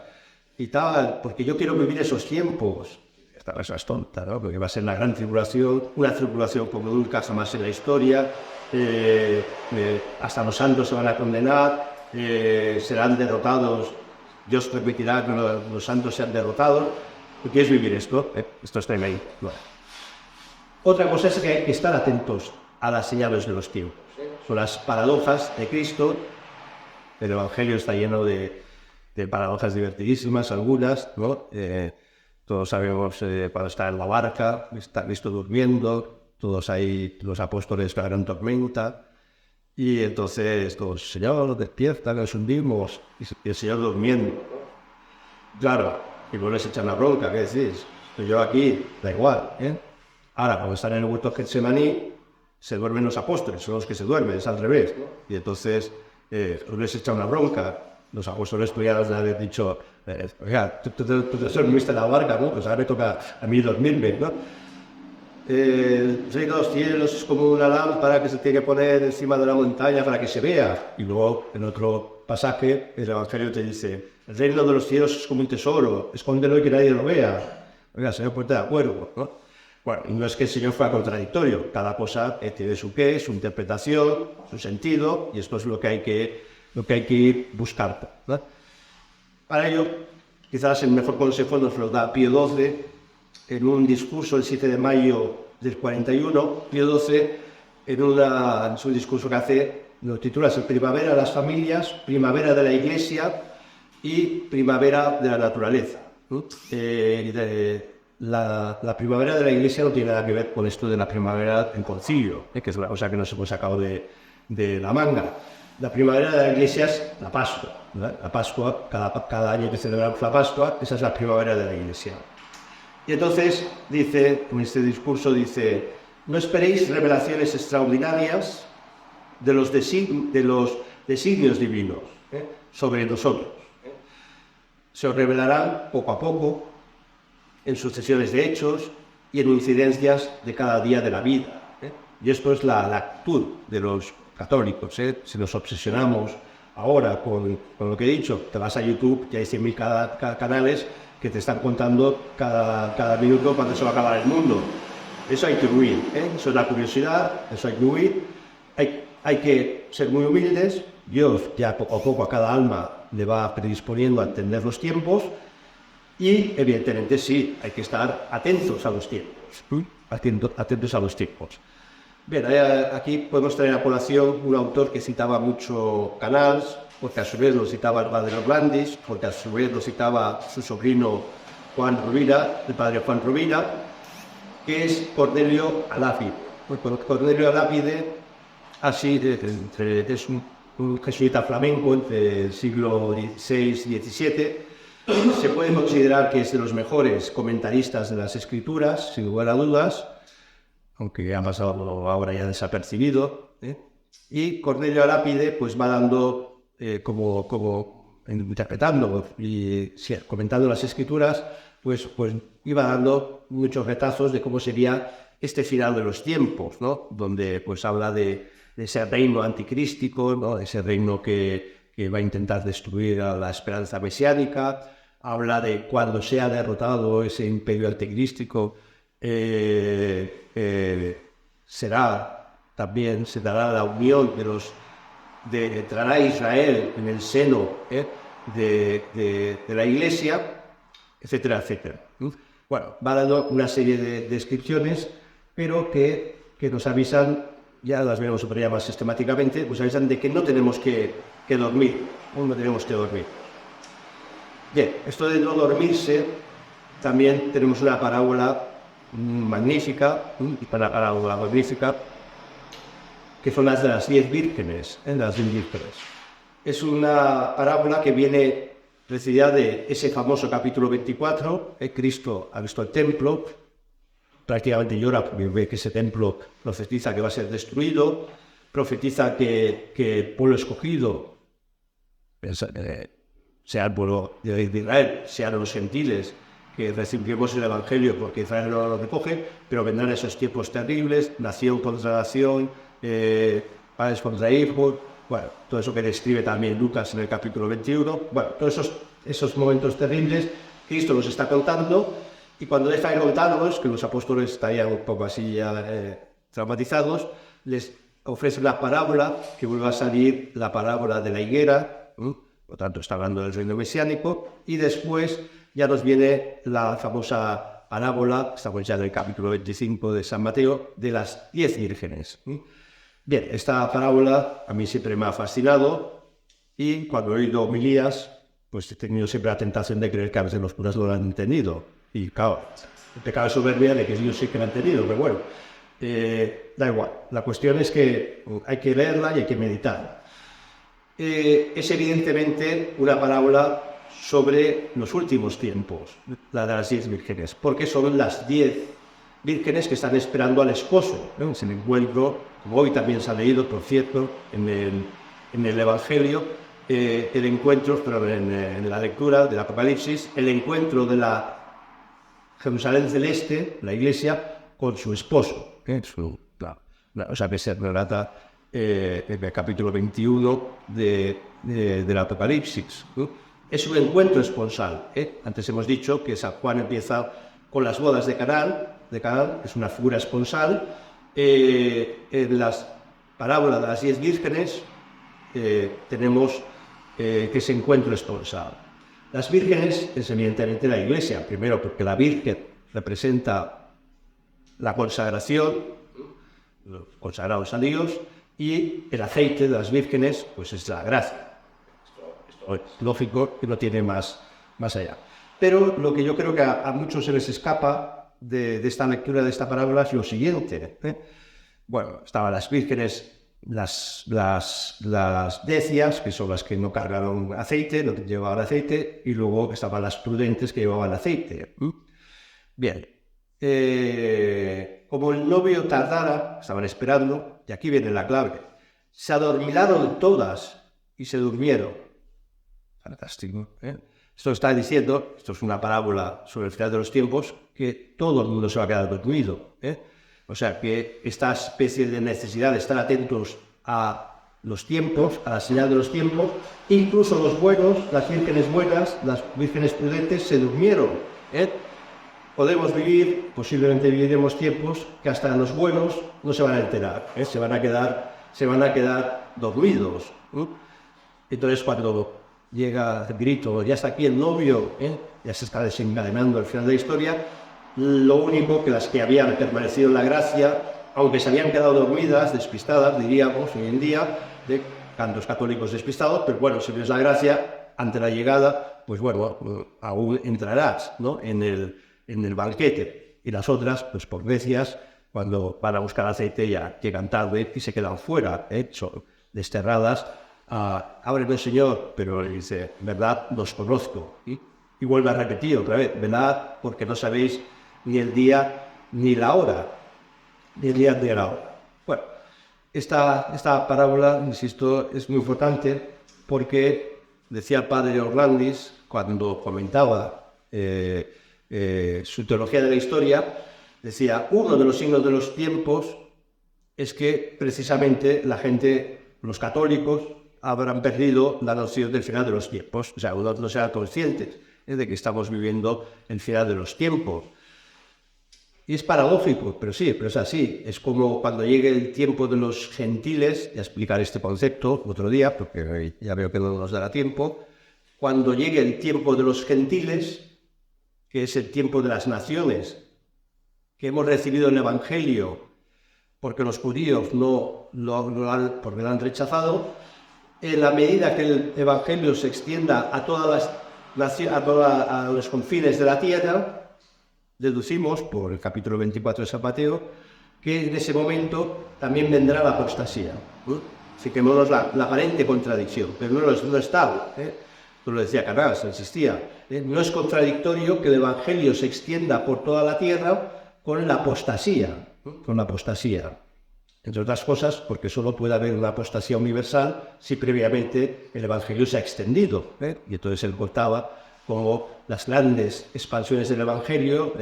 Speaker 1: y tal? Porque yo quiero vivir esos tiempos. Esta cosa es tonta, ¿no? Porque va a ser la gran tribulación, una tribulación como nunca jamás en la historia. Hasta los santos se van a condenar, serán derrotados. Dios permitirá que los santos sean derrotados. ¿Tú quieres vivir esto? Esto está ahí. Bueno. Otra cosa es que hay que estar atentos a las señales de los tiempos. Son las paradojas de Cristo. El Evangelio está lleno de paradojas divertidísimas, algunas, ¿no? Todos sabemos cuando está en la barca, está Cristo durmiendo, todos ahí, los apóstoles, la gran tormenta. Y entonces, todos, Señor, despierta, que nos hundimos. Y el Señor durmiendo. Claro, y vos les echan la bronca, ¿qué decís? Pues yo aquí, da igual, ¿eh? Ahora, cuando están en el huerto de Getsemaní, se duermen los apóstoles, son los que se duermen, es al revés, ¿no? Y entonces, les echan una bronca. Los apóstoles podrían haber dicho, oiga, tú te dormiste en la barca, ¿no? Pues ahora me toca a mí dormirme, ¿no? El reino de los cielos es como una lámpara que se tiene que poner encima de una montaña para que se vea. Y luego, en otro pasaje, el Evangelio te dice, el reino de los cielos es como un tesoro, escóndelo y que nadie lo vea. Oiga, Señor, ponte de acuerdo, ¿no? Bueno, no es que el Señor fuera contradictorio, cada cosa tiene su qué, su interpretación, su sentido, y esto es lo que hay que ir buscando, ¿no? Para ello, quizás el mejor consejo nos lo da Pío XII, en un discurso el 7 de mayo del 41, Pío XII, en su discurso que hace, lo titula Primavera de las familias, Primavera de la Iglesia y Primavera de la naturaleza. La primavera de la Iglesia no tiene nada que ver con esto de la primavera en concilio, que es una cosa que nos hemos sacado de la manga. La primavera de la Iglesia es la Pascua, ¿verdad? La Pascua, cada año que celebramos la Pascua, esa es la primavera de la Iglesia. Y entonces dice, en este discurso dice, no esperéis revelaciones extraordinarias de los designios divinos sobre nosotros. Se os revelarán poco a poco en sucesiones de hechos y en incidencias de cada día de la vida. Y esto es la actitud de los católicos. Si nos obsesionamos ahora con lo que he dicho, te vas a YouTube y hay 100.000 canales que te están contando cada minuto cuándo se va a acabar el mundo. Eso hay que huir, eso es la curiosidad, eso hay que huir. Hay que ser muy humildes. Dios ya poco a poco a cada alma le va predisponiendo a entender los tiempos y evidentemente sí, hay que estar atentos a los tiempos. Atentos a los tiempos. Bien, aquí podemos traer a colación un autor que citaba mucho Canals, porque a su vez lo citaba el padre Orlandis, porque a su vez lo citaba su sobrino Juan Rovira, el padre Juan Rovira, que es Cornelio Alápide. Cornelio Alápide es un jesuita flamenco entre el siglo XVI y XVII. Se puede considerar que es de los mejores comentaristas de las Escrituras, sin lugar a dudas, aunque ha pasado ahora ya desapercibido. Y Cornelio Alápide pues va dando, como interpretando y comentando las Escrituras, pues iba dando muchos retazos de cómo sería este final de los tiempos, ¿no? Donde pues habla de ese reino anticrístico, ¿no? Ese reino que va a intentar destruir a la esperanza mesiánica. Habla de cuando sea derrotado ese imperio anticrístico, se dará la unión entrará Israel en el seno de la Iglesia, etcétera, etcétera. Bueno, va dando una serie de descripciones, pero que nos avisan, ya las veremos ya más sistemáticamente, pues avisan de que no tenemos que dormir, no tenemos que dormir. Bien, esto de no dormirse, también tenemos una parábola magnífica, que son las de las 10 vírgenes, las 10 vírgenes. Es una parábola que viene precedida de ese famoso capítulo 24, Cristo ha visto el templo, prácticamente llora porque ve que ese templo profetiza que va a ser destruido, profetiza que el pueblo escogido, sea el pueblo de Israel, sean los gentiles, que recibimos el Evangelio porque Israel no lo recoge, pero vendrán esos tiempos terribles, nación contra nación, padres contra hijos, bueno, todo eso que describe también Lucas en el capítulo 21, bueno, todos esos momentos terribles, Cristo los está contando, y cuando deja de contarlos, que los apóstoles estarían un poco así ya traumatizados, les ofrece una parábola, que vuelve a salir la parábola de la higuera, por tanto está hablando del reino mesiánico, y después ya nos viene la famosa parábola, estamos ya en el capítulo 25 de San Mateo, de las 10 vírgenes. Bien, esta parábola a mí siempre me ha fascinado, y cuando he oído homilías, pues he tenido siempre la tentación de creer que a veces los curas no lo han entendido. Y claro, el pecado de soberbia de que yo sí que lo han entendido, pero bueno. Da igual, la cuestión es que hay que leerla y hay que meditar. Es evidentemente una parábola sobre los últimos tiempos, la de las 10 vírgenes, porque son las 10 vírgenes que están esperando al esposo, ¿no? Es el encuentro, como hoy también se ha leído, por cierto, en el Evangelio, el encuentro, pero en la lectura del Apocalipsis, el encuentro de la Jerusalén celeste, la iglesia, con su esposo. O sea, que se relata en el capítulo 21 del Apocalipsis, ¿no? Es un encuentro esponsal. Antes hemos dicho que San Juan empieza con las bodas de Canaán, es una figura esponsal. En las parábolas de las 10 vírgenes tenemos ese encuentro esponsal. Las vírgenes es evidentemente la iglesia, primero porque la virgen representa la consagración, los consagrados a Dios, y el aceite de las vírgenes pues es la gracia. Esto es lógico que no tiene más allá. Pero lo que yo creo que a muchos se les escapa de esta lectura de esta parábola es lo siguiente. Bueno, estaban las vírgenes, las necias, que son las que no cargaron aceite, no llevaban aceite, y luego estaban las prudentes que llevaban aceite. Bien, como el novio tardara, estaban esperando, y aquí viene la clave, se adormilaron todas y se durmieron. Fantástico, ¿eh? Esto está diciendo, esto es una parábola sobre el final de los tiempos, que todo el mundo se va a quedar dormido, ¿eh? O sea, que esta especie de necesidad de estar atentos a los tiempos, a la señal de los tiempos, incluso los buenos, las vírgenes buenas, las vírgenes prudentes, se durmieron, ¿eh? Podemos vivir, posiblemente viviremos tiempos que hasta los buenos no se van a enterar, ¿eh? Se van a quedar dormidos, ¿eh? Entonces, cuando llega el grito, ya está aquí el novio, ya se está desencadenando el final de la historia, lo único que las que habían permanecido en la gracia, aunque se habían quedado dormidas, despistadas, diríamos hoy en día, de tantos católicos despistados, pero bueno, si ves la gracia, ante la llegada, pues bueno, aún entrarás, ¿no?, en el banquete. Y las otras, pues por necias, cuando van a buscar aceite ya llegan tarde y se quedan fuera, son desterradas. Ábreme, Señor, pero le dice, verdad, los conozco. Y vuelve a repetir otra vez, verdad, porque no sabéis ni el día ni la hora. Ni el día ni la hora. Bueno, esta parábola, insisto, es muy importante porque, decía el padre Orlandis, cuando comentaba su teología de la historia, decía, uno de los signos de los tiempos es que precisamente la gente, los católicos, habrán perdido la noción del final de los tiempos. O sea, uno no será conscientes de que estamos viviendo el final de los tiempos. Y es paradójico, pero sí, pero es así. Es como cuando llegue el tiempo de los gentiles, ya explicaré este concepto otro día, porque ya veo que no nos dará tiempo. Cuando llegue el tiempo de los gentiles, que es el tiempo de las naciones, que hemos recibido el Evangelio, porque los judíos porque lo han rechazado, en la medida que el Evangelio se extienda a todas a los confines de la tierra, deducimos, por el capítulo 24 de San Mateo, que en ese momento también vendrá la apostasía. Así que vemos la aparente contradicción, pero no está. Tú lo decía Canals, insistía. No es contradictorio que el Evangelio se extienda por toda la tierra con la apostasía. Entre otras cosas, porque solo puede haber una apostasía universal si previamente el Evangelio se ha extendido. Y entonces él contaba como las grandes expansiones del Evangelio,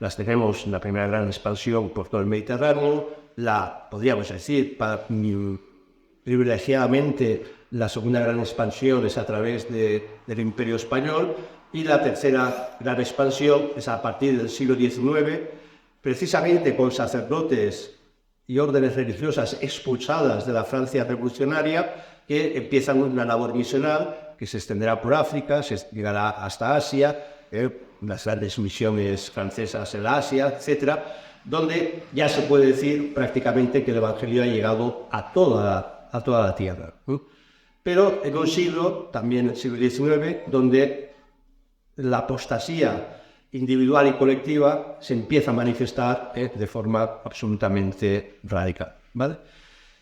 Speaker 1: las tenemos en la primera gran expansión por todo el Mediterráneo, podríamos decir, privilegiadamente la segunda gran expansión es a través del Imperio Español, y la tercera gran expansión es a partir del siglo XIX, precisamente con sacerdotes y órdenes religiosas expulsadas de la Francia revolucionaria, que empiezan una labor misional que se extenderá por África, se llegará hasta Asia, las grandes misiones francesas en la Asia, etc., donde ya se puede decir prácticamente que el Evangelio ha llegado a toda la tierra. Pero en un siglo, también el siglo XIX, donde la apostasía individual y colectiva se empieza a manifestar de forma absolutamente radical, ¿vale?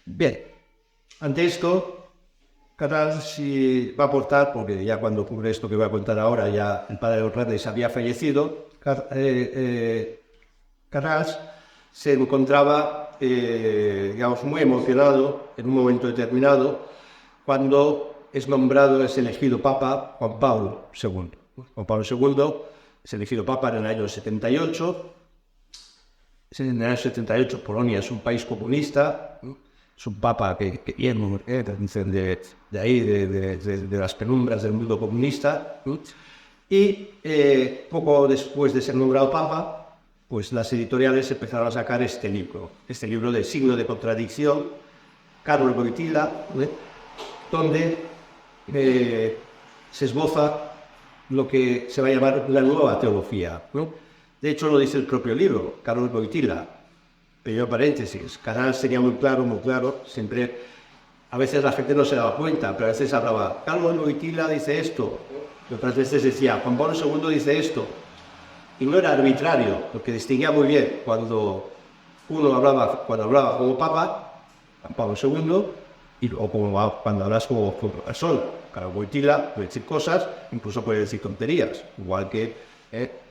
Speaker 1: Bien, ante esto, Canals sí va a aportar, porque ya cuando ocurre esto que voy a contar ahora, ya el padre de Reyes había fallecido. Canals se encontraba, digamos, muy emocionado en un momento determinado cuando es nombrado, es elegido Papa Juan Pablo II. Juan Pablo II es elegido Papa en el año 78. En el año 78 Polonia es un país comunista, ¿no? Es un Papa que viene de ahí, de las penumbras del mundo comunista, ¿no? Y poco después de ser nombrado Papa, pues las editoriales empezaron a sacar este libro de Signo de Contradicción, Karol Wojtyła, ¿no? Donde se esboza lo que se va a llamar la nueva teología, ¿no? De hecho, lo dice el propio libro, Karol Wojtyła. Pequeño paréntesis, Canals tenía muy claro, siempre, a veces la gente no se daba cuenta, pero a veces hablaba, Karol Wojtyła dice esto, y otras veces decía, Juan Pablo II dice esto, y no era arbitrario, porque distinguía muy bien cuando hablaba como Papa, Juan Pablo II, o cuando hablas como persona. Karol Wojtyła puede decir cosas, incluso puede decir tonterías, igual que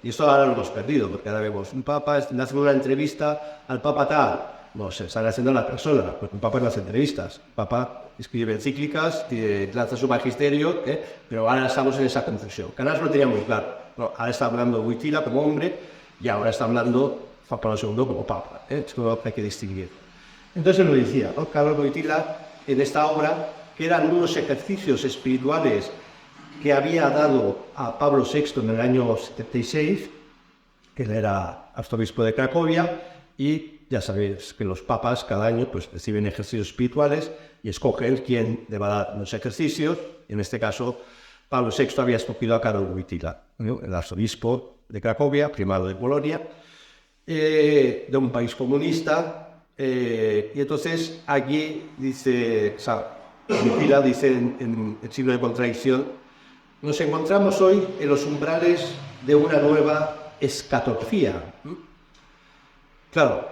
Speaker 1: y esto ahora lo hemos perdido, porque ahora vemos un papa, le hacen una entrevista al papa tal, no se están haciendo a la persona, porque un papa no hace entrevistas, el papa escribe encíclicas, lanza su magisterio, pero ahora estamos en esa confusión. Canals lo tenía muy claro, no, ahora está hablando Wojtyła como hombre, y ahora está hablando Juan Pablo II como papa, esto hay que distinguir. Entonces lo decía, ¿no? Karol Wojtyła en esta obra, que eran unos ejercicios espirituales que había dado a Pablo VI en el año 76, que él era arzobispo de Cracovia, y ya sabéis que los papas cada año pues, reciben ejercicios espirituales y escogen quién le va a dar los ejercicios. En este caso, Pablo VI había escogido a Karol Wojtyła, ¿no? El arzobispo de Cracovia, primado de Polonia, de un país comunista, y entonces aquí dice, Wojtyła dice en el signo de contradicción, nos encontramos hoy en los umbrales de una nueva escatología. Claro,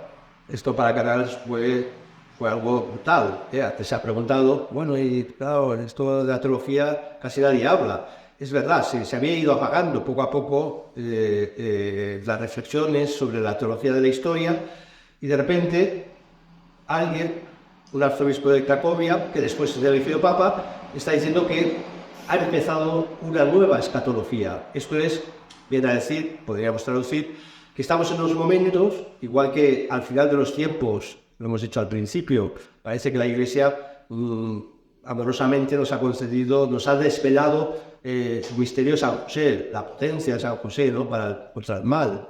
Speaker 1: esto para Canals fue algo brutal. Antes se ha preguntado, bueno, y claro, esto de la teología casi nadie habla. Es verdad, se había ido apagando poco a poco las reflexiones sobre la teología de la historia, y de repente alguien, un arzobispo de Cracovia, que después se ha elegido papa, está diciendo que ha empezado una nueva escatología. Esto es, viene a decir, podríamos traducir, que estamos en unos momentos, igual que al final de los tiempos, lo hemos dicho al principio, parece que la Iglesia amorosamente nos ha concedido, nos ha desvelado su misterio de San José, la potencia de San José, ¿no? Contra el mal,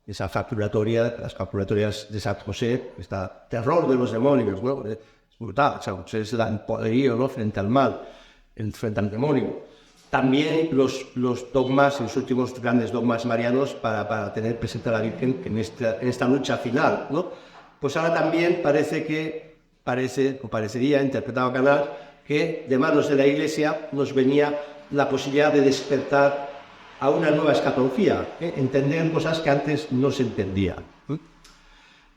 Speaker 1: esa facturatoria, las facturatorias de San José, este terror de los demonios, ¿no? Es brutal, San José se da el poderío, ¿no? Frente al mal, frente al demonio. También los dogmas, los últimos grandes dogmas marianos para tener presente a la Virgen en esta lucha final, ¿no? Pues ahora también parecería, interpretado Canals, que de manos de la Iglesia nos venía la posibilidad de despertar a una nueva escatología, entender cosas que antes no se entendían.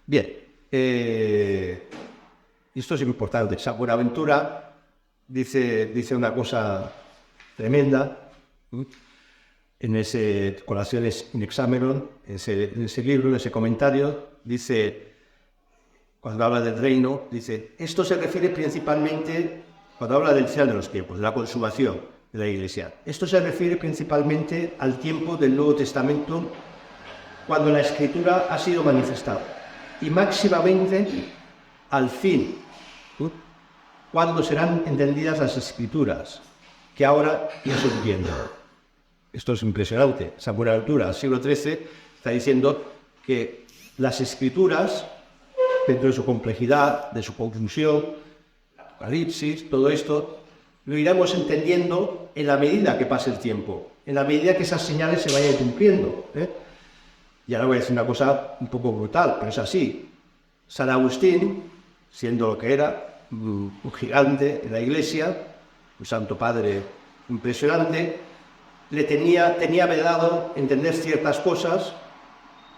Speaker 1: Bien, esto es importante. San Buenaventura dice una cosa tremenda en ese Colaciones in Hexameron, en ese libro, en ese comentario, dice, cuando habla del reino, dice, esto se refiere principalmente, cuando habla del final de los tiempos, de la consumación de la Iglesia, esto se refiere principalmente al tiempo del Nuevo Testamento, cuando la Escritura ha sido manifestada, y máximamente al fin, cuando serán entendidas las Escrituras, que ahora ya se entienden. Esto es impresionante. San Buenaventura, siglo XIII, está diciendo que las Escrituras, dentro de su complejidad, de su conclusión, Apocalipsis, todo esto, lo iremos entendiendo en la medida que pase el tiempo, en la medida que esas señales se vayan cumpliendo. Y ahora voy a decir una cosa un poco brutal, pero es así. San Agustín, siendo lo que era, un gigante en la Iglesia, un santo padre impresionante, tenía vedado entender ciertas cosas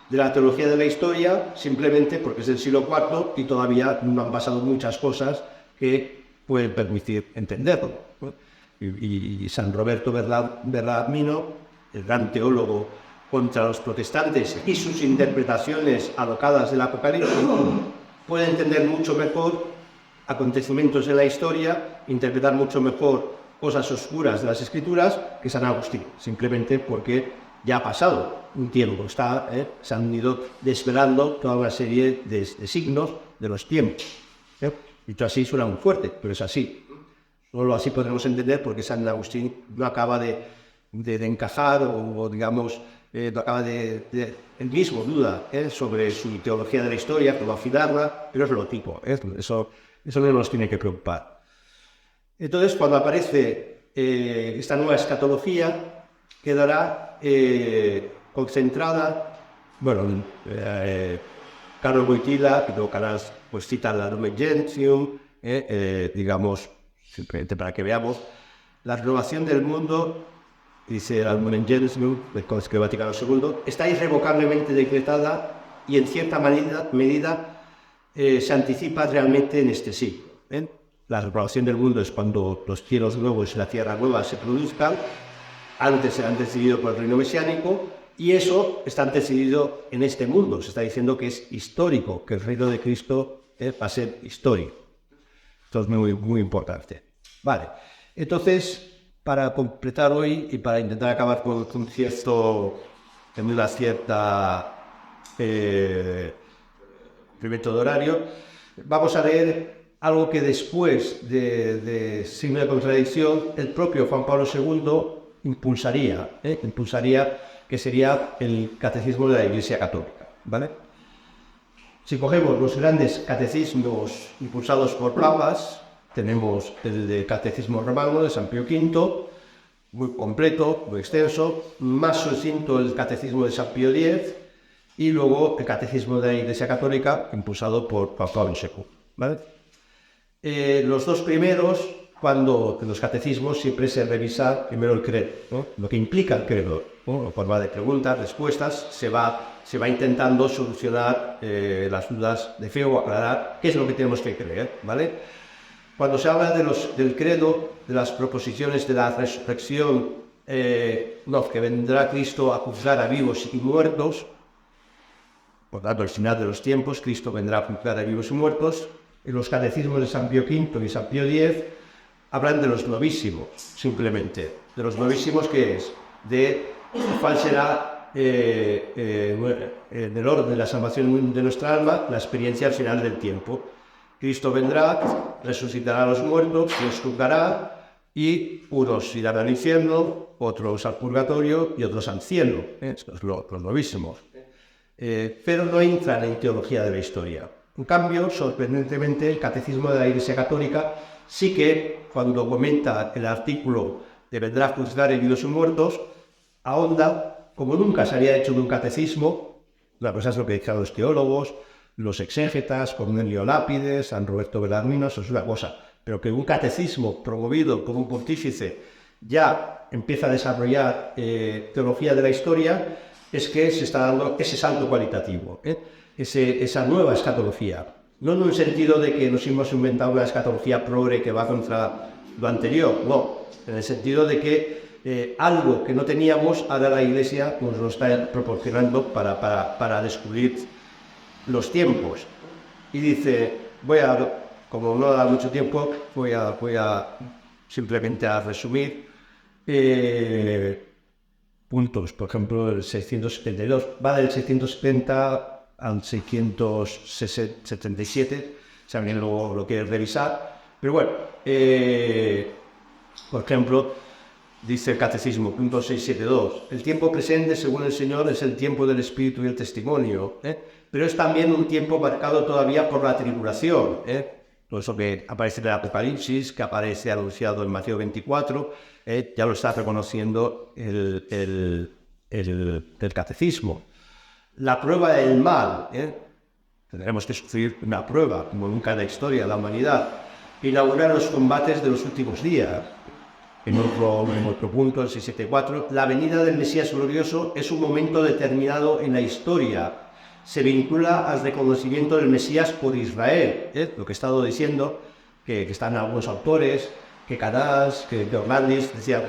Speaker 1: de la teología de la historia, simplemente porque es del siglo IV y todavía no han pasado muchas cosas que pueden permitir entenderlo, ¿no? Y San Roberto Bellarmino, el gran teólogo contra los protestantes y sus interpretaciones alocadas del Apocalipsis, puede entender mucho mejor acontecimientos en la historia, interpretar mucho mejor cosas oscuras de las Escrituras que San Agustín, simplemente porque ya ha pasado un tiempo, se han ido desvelando toda una serie de signos de los tiempos. Dicho así suena muy fuerte, pero es así. Solo así podremos entender por qué San Agustín no acaba de encajar o digamos, no acaba él mismo duda sobre su teología de la historia, cómo afilarla, pero es lo tipo, eso no nos tiene que preocupar. Entonces, cuando aparece esta nueva escatología, quedará concentrada, bueno, Karol Wojtyła, que luego Canas pues cita la Lumen Gentium, digamos, simplemente para que veamos, la renovación del mundo, dice la Lumen Gentium, del Concilio Vaticano II, está irrevocablemente decretada y en cierta medida se anticipa realmente en este siglo. La renovación del mundo es cuando los cielos nuevos y la tierra nueva se produzcan. Antes se han decidido por el reino mesiánico y eso está antecedido en este mundo. Se está diciendo que es histórico, que el reino de Cristo va a ser histórico. Esto es muy, muy importante. Vale, entonces, para completar hoy y para intentar acabar con una cierta cumplimiento de horario, vamos a leer algo que después de Signo de Contradicción el propio Juan Pablo II impulsaría, que sería el Catecismo de la Iglesia Católica, ¿vale? Si cogemos los grandes catecismos impulsados por papas, tenemos el Catecismo Romano de San Pío V, muy completo, muy extenso, más sucinto el Catecismo de San Pío X, y luego el Catecismo de la Iglesia Católica, impulsado por Juan Pablo II, ¿vale? Los dos primeros, cuando en los catecismos siempre se revisa primero el credo, ¿no? Lo que implica el credo, ¿no? En forma de preguntas, respuestas, se va intentando solucionar las dudas de fe o aclarar qué es lo que tenemos que creer, ¿vale? Cuando se habla del credo, de las proposiciones de la resurrección, que vendrá Cristo a juzgar a vivos y muertos, por tanto, al final de los tiempos, Cristo vendrá a juzgar a vivos y muertos. En los catecismos de San Pío V y San Pío X hablan de los novísimos, simplemente. De los novísimos, ¿qué es? De cuál será, en el orden de la salvación de nuestra alma, la experiencia al final del tiempo. Cristo vendrá, resucitará a los muertos, los juzgará, y unos irán al infierno, otros al purgatorio y otros al cielo. Estos son los novísimos. Pero no entran en teología de la historia. En cambio, sorprendentemente, el Catecismo de la Iglesia Católica sí que, cuando comenta el artículo de vendrá a juzgar a vivos y muertos, ahonda, como nunca se había hecho de un catecismo. Una cosa es lo que dijeron los teólogos, los exégetas, Cornelio Lápides, San Roberto Bellarmino, eso es una cosa, pero que un catecismo promovido por un pontífice ya empieza a desarrollar teología de la historia, es que se está dando ese salto cualitativo, esa nueva escatología. No en un sentido de que nos hemos inventado una escatología progre que va contra lo anterior, no, en el sentido de que algo que no teníamos, ahora la Iglesia nos lo está proporcionando para descubrir los tiempos. Y dice, como no da mucho tiempo, voy a simplemente a resumir puntos. Por ejemplo, el 672 va del 670 al 677, si alguien lo quiere revisar. Pero bueno, por ejemplo, dice el Catecismo, punto 672, el tiempo presente, según el Señor, es el tiempo del Espíritu y el testimonio, pero es también un tiempo marcado todavía por la tribulación, todo eso que aparece en el Apocalipsis, que aparece anunciado en Mateo 24, ya lo está reconociendo el Catecismo. La prueba del mal, tendremos que sufrir una prueba, como nunca en la historia de la humanidad, inaugurar los combates de los últimos días. en otro punto, el 674, la venida del Mesías glorioso es un momento determinado en la historia. Se vincula al reconocimiento del Mesías por Israel. Lo que he estado diciendo, que están algunos autores, que Canals, que Orlandis, decían,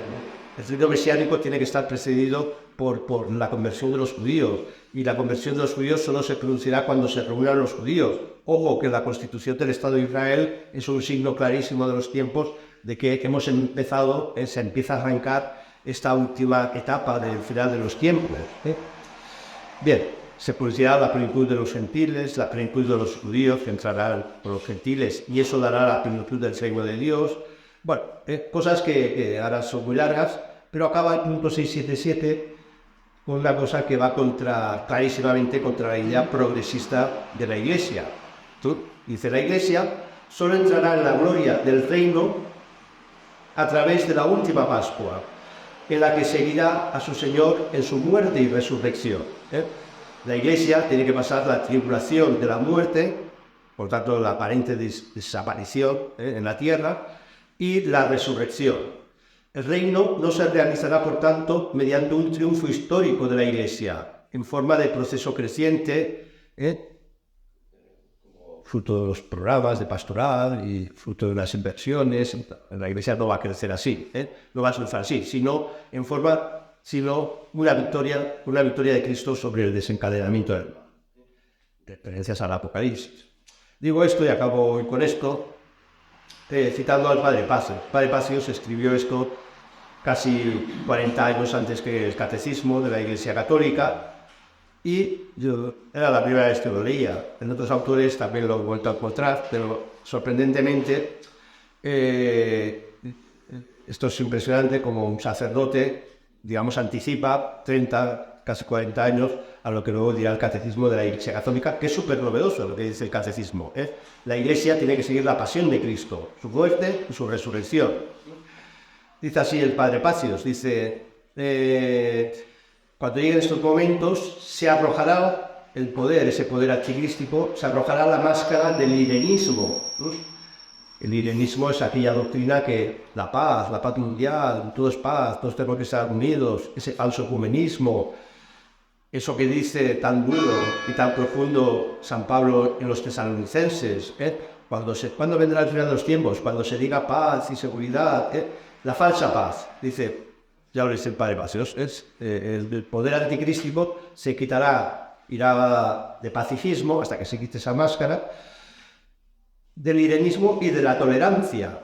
Speaker 1: el reino mesiánico tiene que estar precedido por la conversión de los judíos, y la conversión de los judíos solo se producirá cuando se reúnan los judíos. Ojo, que la constitución del Estado de Israel es un signo clarísimo de los tiempos de que hemos empezado, se empieza a arrancar esta última etapa del final de los tiempos. Bien, se producirá la plenitud de los gentiles, la plenitud de los judíos, que entrarán por los gentiles, y eso dará la plenitud del reino de Dios. Bueno, cosas que ahora son muy largas, pero acaba el punto 677 con una cosa que va clarísimamente contra la idea progresista de la Iglesia. Dice, la Iglesia solo entrará en la gloria del reino a través de la última Pascua, en la que seguirá a su Señor en su muerte y resurrección. La Iglesia tiene que pasar la tribulación de la muerte, por tanto la aparente desaparición en la tierra, y la resurrección. El reino no se realizará, por tanto, mediante un triunfo histórico de la Iglesia, en forma de proceso creciente, fruto de los programas de pastoral y fruto de las inversiones. La Iglesia no va a crecer así, no va a surfar así, sino una victoria de Cristo sobre el desencadenamiento del mal. Referencias al Apocalipsis. Digo esto y acabo hoy con esto, citando al Padre Pacios. El Padre Pacios escribió esto casi 40 años antes que el Catecismo de la Iglesia Católica, y yo era la primera vez que lo leía. En otros autores también lo he vuelto a encontrar, pero sorprendentemente esto es impresionante, como un sacerdote, digamos, anticipa 30, casi 40 años a lo que luego dirá el Catecismo de la Iglesia Católica, que es súper novedoso lo que dice el Catecismo. La Iglesia tiene que seguir la pasión de Cristo, su muerte y su resurrección. Dice así el Padre Pacios, dice, cuando lleguen estos momentos se arrojará el poder, ese poder anticrístico, se arrojará la máscara del irenismo. El irenismo es aquella doctrina que la paz mundial, todo es paz, todos tenemos que estar unidos, ese falso ecumenismo, eso que dice tan duro y tan profundo San Pablo en los Tesalonicenses, ¿cuándo vendrá el final de los tiempos? Cuando se diga paz y seguridad, la falsa paz, dice, ya lo dice el Padre Pacios, el poder anticrístico se quitará, irá de pacifismo hasta que se quite esa máscara, del irenismo y de la tolerancia,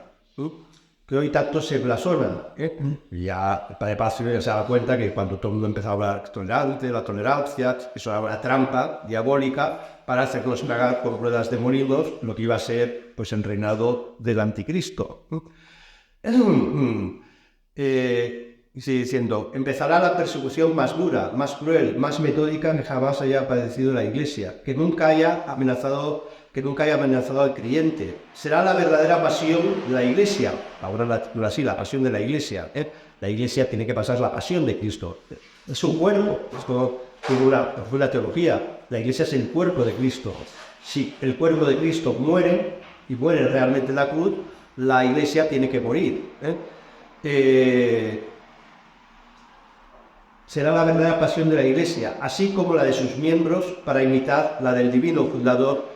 Speaker 1: que hoy tanto se blasonan. Ya el Padre Pacios ya se da cuenta que cuando todo el mundo empezó a hablar tolerante, la tolerancia, eso era una trampa diabólica para hacernos pagar con ruedas de molinos lo que iba a ser pues el reinado del anticristo. Sigue diciendo, empezará la persecución más dura, más cruel, más metódica que jamás haya padecido la Iglesia, que nunca haya amenazado al creyente. Será la verdadera pasión de la Iglesia. Ahora la pasión de la Iglesia. La Iglesia tiene que pasar la pasión de Cristo. Es un cuerpo, esto tiene una teología. La Iglesia es el cuerpo de Cristo. Si el cuerpo de Cristo muere, y muere realmente en la cruz, la Iglesia tiene que morir. Será la verdadera pasión de la Iglesia, así como la de sus miembros, para imitar la del divino fundador,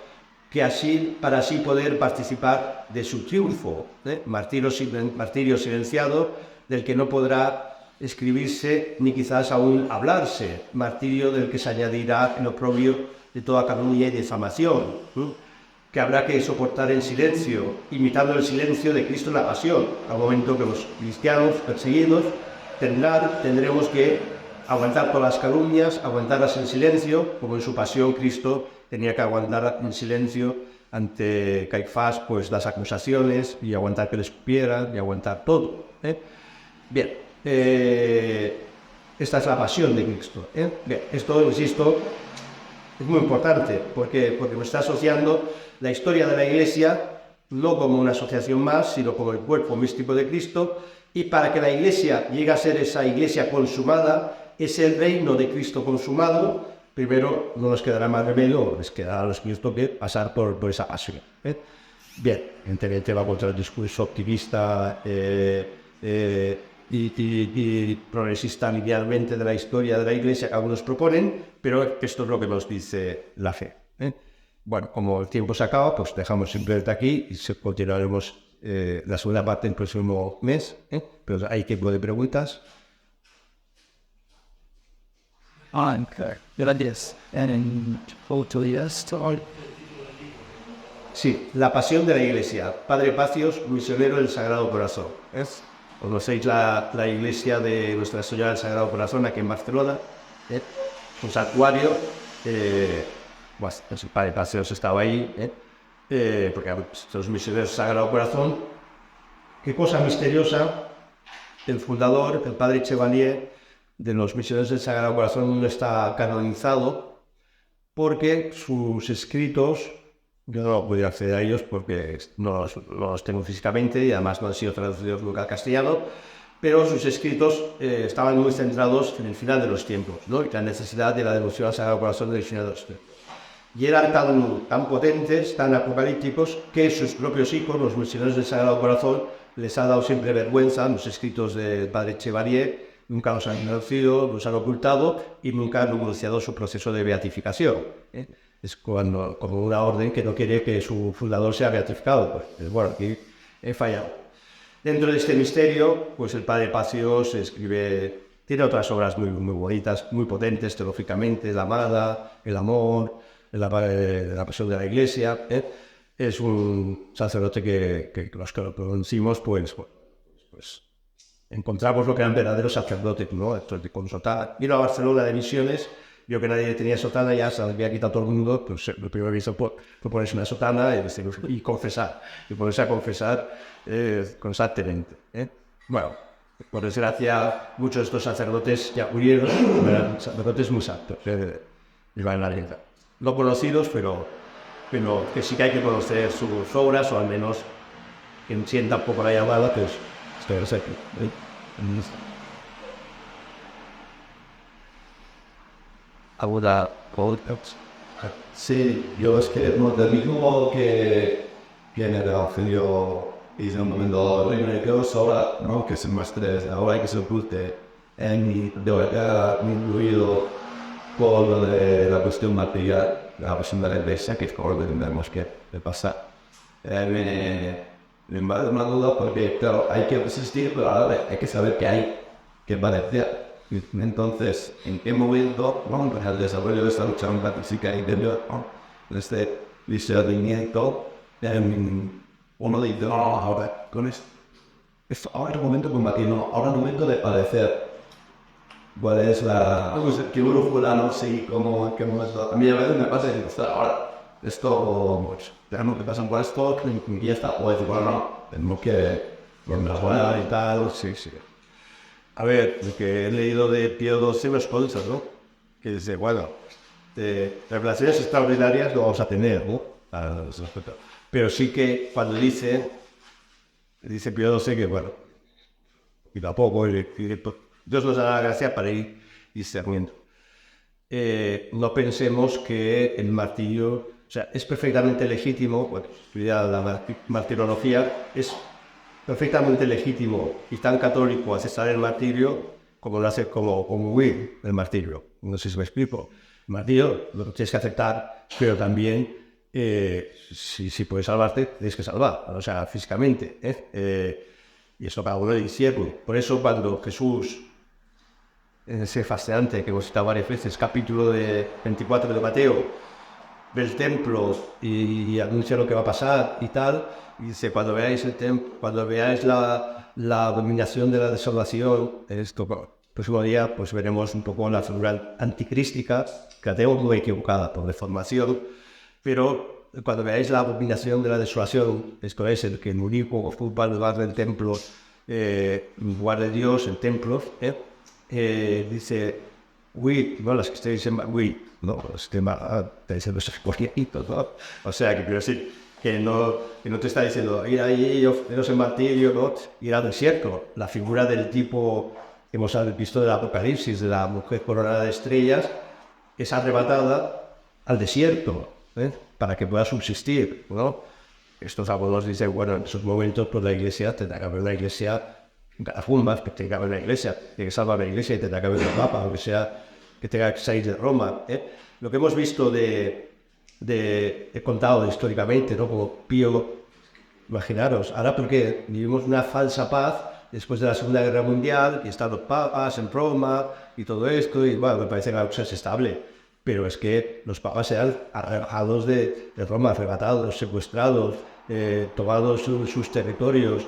Speaker 1: para así poder participar de su triunfo, martirio silenciado, del que no podrá escribirse ni quizás aún hablarse, martirio del que se añadirá el oprobio de toda calumnia y difamación, que habrá que soportar en silencio, imitando el silencio de Cristo en la pasión, al momento que los cristianos perseguidos tendremos que aguantar todas las calumnias, aguantarlas en silencio, como en su pasión Cristo tenía que aguantar en silencio ante Caifás pues las acusaciones, y aguantar que le escupieran, y aguantar todo. Bien, esta es la pasión de Cristo. Bien, esto, insisto, es muy importante, porque me está asociando la historia de la Iglesia no como una asociación más, sino como el cuerpo místico de Cristo, y para que la Iglesia llegue a ser esa Iglesia consumada, ese reino de Cristo consumado, primero no nos quedará más remedio, les quedará a los Cristo que pasar por esa pasión. Bien, evidentemente va contra el discurso optimista y progresista linealmente de la historia de la Iglesia que algunos proponen, pero esto es lo que nos dice la fe. Bueno, como el tiempo se acaba, pues dejamos simplemente aquí y continuaremos la segunda parte el próximo mes. Pero hay tiempo de preguntas.
Speaker 2: Okay. Gracias. And
Speaker 1: Sí, la pasión de la Iglesia. Padre Pacios, misionero del Sagrado Corazón. Conocéis la iglesia de Nuestra Señora del Sagrado Corazón aquí en Barcelona. Un santuario. Pues el Padre Pacios estaba ahí. Porque los misioneros del Sagrado Corazón. Qué cosa misteriosa. El fundador, el Padre Chevalier, de los misioneros del Sagrado Corazón no está canonizado porque sus escritos, yo no puedo acceder a ellos porque no los tengo físicamente y además no han sido traducidos nunca al castellano, pero sus escritos estaban muy centrados en el final de los tiempos, ¿no? Y la necesidad de la devoción al Sagrado Corazón del final de los tiempos. Y eran tan potentes, tan apocalípticos, que sus propios hijos, los misioneros del Sagrado Corazón, les ha dado siempre vergüenza los escritos del Padre Chevalier. Nunca los han traducido, los han ocultado y nunca han anunciado su proceso de beatificación. Es como una orden que no quiere que su fundador sea beatificado. Pues, bueno, aquí he fallado. Dentro de este misterio, pues el Padre Pacios tiene otras obras muy bonitas, muy potentes teológicamente, la amada, el amor, la pasión de la Iglesia. Es un sacerdote que los que lo conocimos, pues encontramos lo que eran verdaderos sacerdotes, ¿no? Esto de con sotana. Vino a Barcelona de misiones, vio que nadie tenía sotana, ya se había quitado todo el mundo, pues lo primero que hizo fue ponerse una sotana y confesar, y ponerse a confesar constantemente. Bueno, por desgracia, muchos de estos sacerdotes ya murieron, eran sacerdotes muy santos, iban en la leyenda. No conocidos, pero que sí que hay que conocer sus obras, o al menos quien sienta un poco la llamada, pues estoy aquí.
Speaker 2: ¿Alguna
Speaker 3: Sí, yo es que del mismo modo que viene del Evangelio y de un momento religioso, ahora, ¿no? Que se muestre, ahora que se oculte en de verdad incluido por lo de la cuestión material, la cuestión de la iglesia, que es como lo que tendremos que pasar. Me invade una duda porque, claro, hay que resistir, pero ahora hay que saber qué hay, qué padecer. Entonces, ¿en qué momento, bueno, pues el desarrollo de esta lucha metafísica interior, ¿no? De este discernimiento, uno dice, no, ahora, con esto, ahora es el momento de combatir, no, ahora es el momento de padecer. ¿Cuál es la...? Que uno fulano, sí, como esto. A mí a veces me pasa y digo, ahora, esto, pues, ya no me pasan por esto, y ya está, pues, bueno, no, tenemos que mejorar y tal, sí.
Speaker 1: A ver, lo que he leído de Pío XII es cosas, ¿no? Que dice, bueno, revelaciones extraordinarias lo vamos a tener, ¿no? Pero sí que cuando dice Pío XII que, bueno, y tampoco, Dios nos da la gracia para ir discerniendo. No pensemos que el martirio, o sea, es perfectamente legítimo, bueno, estudiar la martirología, es perfectamente legítimo y tan católico aceptar el martirio como lo hace como huir del martirio. No sé si me explico. El martirio lo tienes que aceptar, pero también si puedes salvarte, tienes que salvar, o sea, físicamente. Y eso para uno es discierno. Por eso cuando Jesús, en ese fascinante que hemos citado varias veces, capítulo 24 de Mateo, ve el templo y anuncia lo que va a pasar y tal, y dice, cuando veáis el templo, cuando veáis la abominación de la desolación, esto, el próximo día pues veremos un poco la figura anticrística, que la tengo muy equivocada por deformación, pero cuando veáis la abominación de la desolación, esto es el que el único ocupa el lugar del templo, el lugar de Dios, el templo, dice, no, las que estáis en no, los que estáis en los escogiditos, ¿no? O sea, que quiero decir, que no te está diciendo, ir ahí, ofreceros en martirio, ¿no? Ir al desierto. La figura del tipo que hemos visto del Apocalipsis, de la mujer coronada de estrellas, es arrebatada al desierto, para que pueda subsistir, ¿no? Estos abuelos dicen, bueno, en esos momentos, pues la iglesia tendrá que haber una iglesia catacumbas, que tenga que haber la iglesia, que salva la iglesia y tendrá que haber el papa, o que sea, que tenga que salir de Roma. Lo que hemos visto he contado históricamente, ¿no? Como Pío, imaginaros, ahora porque vivimos una falsa paz después de la Segunda Guerra Mundial, y están los papas en Roma y todo esto, y bueno, me parece que la cosa es estable, pero es que los papas eran arrebatados de Roma, arrebatados, secuestrados, tomados sus territorios,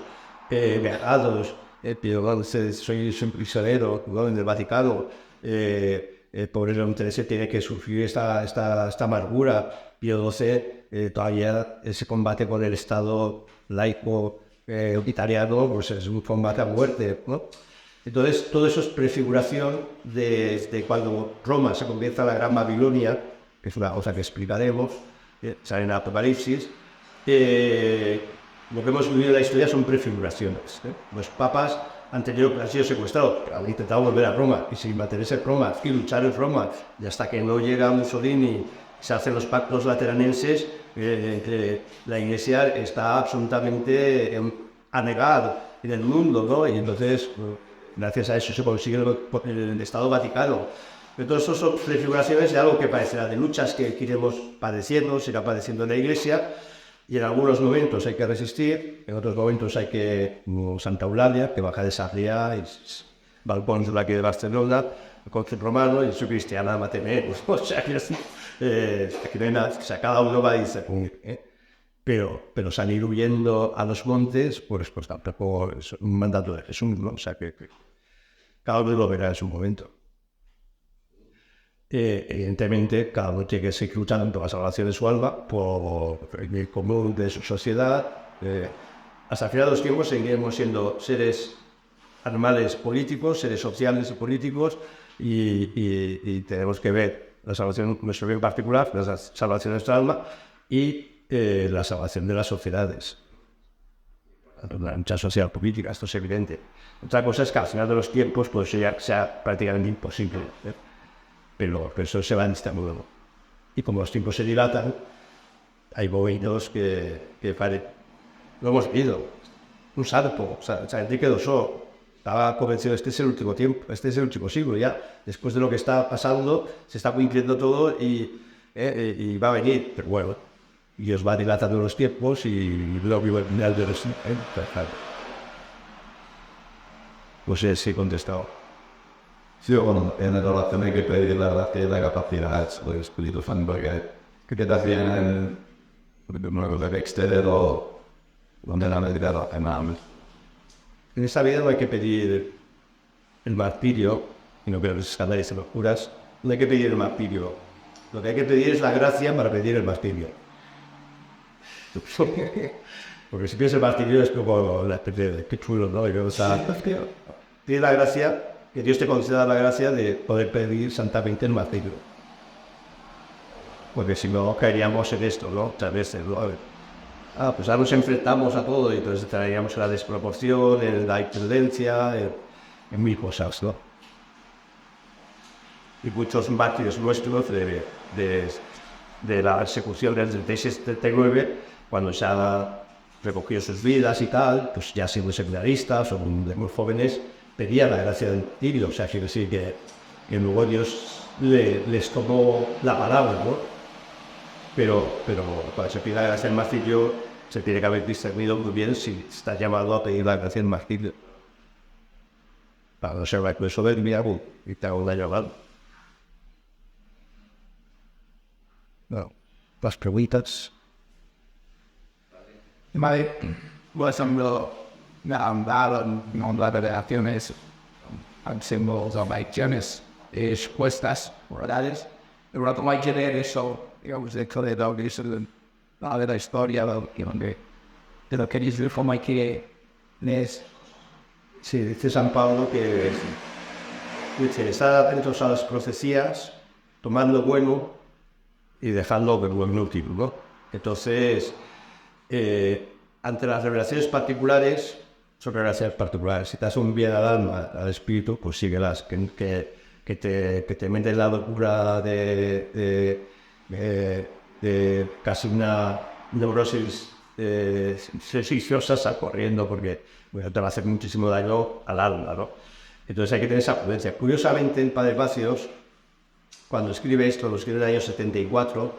Speaker 1: viajados. Pío soy un prisionero, ¿no? En el Vaticano. El pobre León XIII tiene que sufrir esta amargura. Pío XII todavía ese combate con el Estado laico italiano, pues es un combate a muerte, ¿no? Entonces, todo eso es prefiguración de cuando Roma se convierte en la Gran Babilonia, que es una cosa que explicaremos, sale en Apocalipsis. Lo que hemos vivido en la historia son prefiguraciones. Los papas han sido secuestrados, han intentado volver a Roma y sin mantenerse en Roma y luchar en Roma, y hasta que no llega Mussolini, se hacen los pactos lateranenses, la Iglesia está absolutamente anegada en el mundo, ¿no? Y entonces, gracias a eso se consigue el Estado Vaticano. Entonces, eso son prefiguraciones de algo que parecerá de luchas que iremos padeciendo, se irá padeciendo en la Iglesia, y en algunos momentos hay que resistir, en otros momentos hay que, como Santa Eulalia, que baja de Sarriá y balcón de aquí de Barcelona, el Concilio Romano, y su cristiana Matemé, o sea, que aquí no hay nada, o sea, cada uno va a discernir, pero salir huyendo a los montes, pues tampoco es un mandato de Jesús, ¿no? O sea, que cada uno lo verá en su momento. Evidentemente, cada uno tiene que seguir luchando por la salvación de su alma, por el bien común de su sociedad. Hasta el final de los tiempos seguiremos siendo seres animales políticos, seres sociales y políticos, y tenemos que ver la salvación, nuestro bien particular, la salvación de nuestra alma y la salvación de las sociedades. La lucha social política, esto es evidente. Otra cosa es que al final de los tiempos pues ya sea prácticamente imposible, pero eso se va en este modo. Y como los tiempos se dilatan, hay momentos que lo hemos visto. Un santo, o sea, Enrique Dosó estaba convencido, este es el último tiempo, este es el último siglo, ya después de lo que está pasando, se está cumpliendo todo y va a venir, pero bueno, Dios va dilatando los tiempos y luego vive el final de los no sé si he contestado.
Speaker 3: Sí, bueno, en el oración hay que pedir la gracia y la capacidad del Espíritu Santo que también en el exterior donde la medida racional.
Speaker 1: En esta vida no hay que pedir el martirio, y no creo que se escandalicen los curas, no hay que pedir el martirio. Lo que hay que pedir es la gracia para pedir el martirio. Porque si piensas el martirio es como la especie de qué chulo, ¿no? Y o sea, pide la gracia, que Dios te conceda la gracia de poder pedir santamente el martirio. Porque si no caeríamos en esto, ¿no? Muchas veces, ¿no? Pues ahora nos enfrentamos a todo y entonces traeríamos la desproporción, en la imprudencia, en mil cosas, ¿no? Y muchos mártires nuestros de la persecución del 36-39, cuando ya recogió sus vidas y tal, pues ya siendo seminaristas o muy jóvenes, pedían la gracia del martirio. O sea, quiere decir que luego Dios les tomó la palabra, ¿no? Pero cuando se pide la gracia del martirio, se tiene que haber discernido muy bien si está llamado a pedir la gracia del martirio. Para no ser de soberbia y te hago daño mal. No. Las preguntas.
Speaker 2: Vale, pues no las relaciones símbolos o acciones expuestas, ¿verdad? Pero no hay que leer eso, digamos, de la historia de lo que dice como hay que leer.
Speaker 1: Sí, dice San Pablo que dice, estad atentos a las profecías, tomad lo bueno y dejadlo de lo inútil, ¿no? Entonces, ante las revelaciones particulares, son revelaciones particulares. Si te das un bien al alma, al espíritu, pues síguelas. Que te meten la locura de casi una neurosis sal corriendo porque bueno, te va a hacer muchísimo daño al alma, ¿no? Entonces hay que tener esa prudencia. Curiosamente, el padre Pacios, cuando escribe esto, lo escribe en el año 74,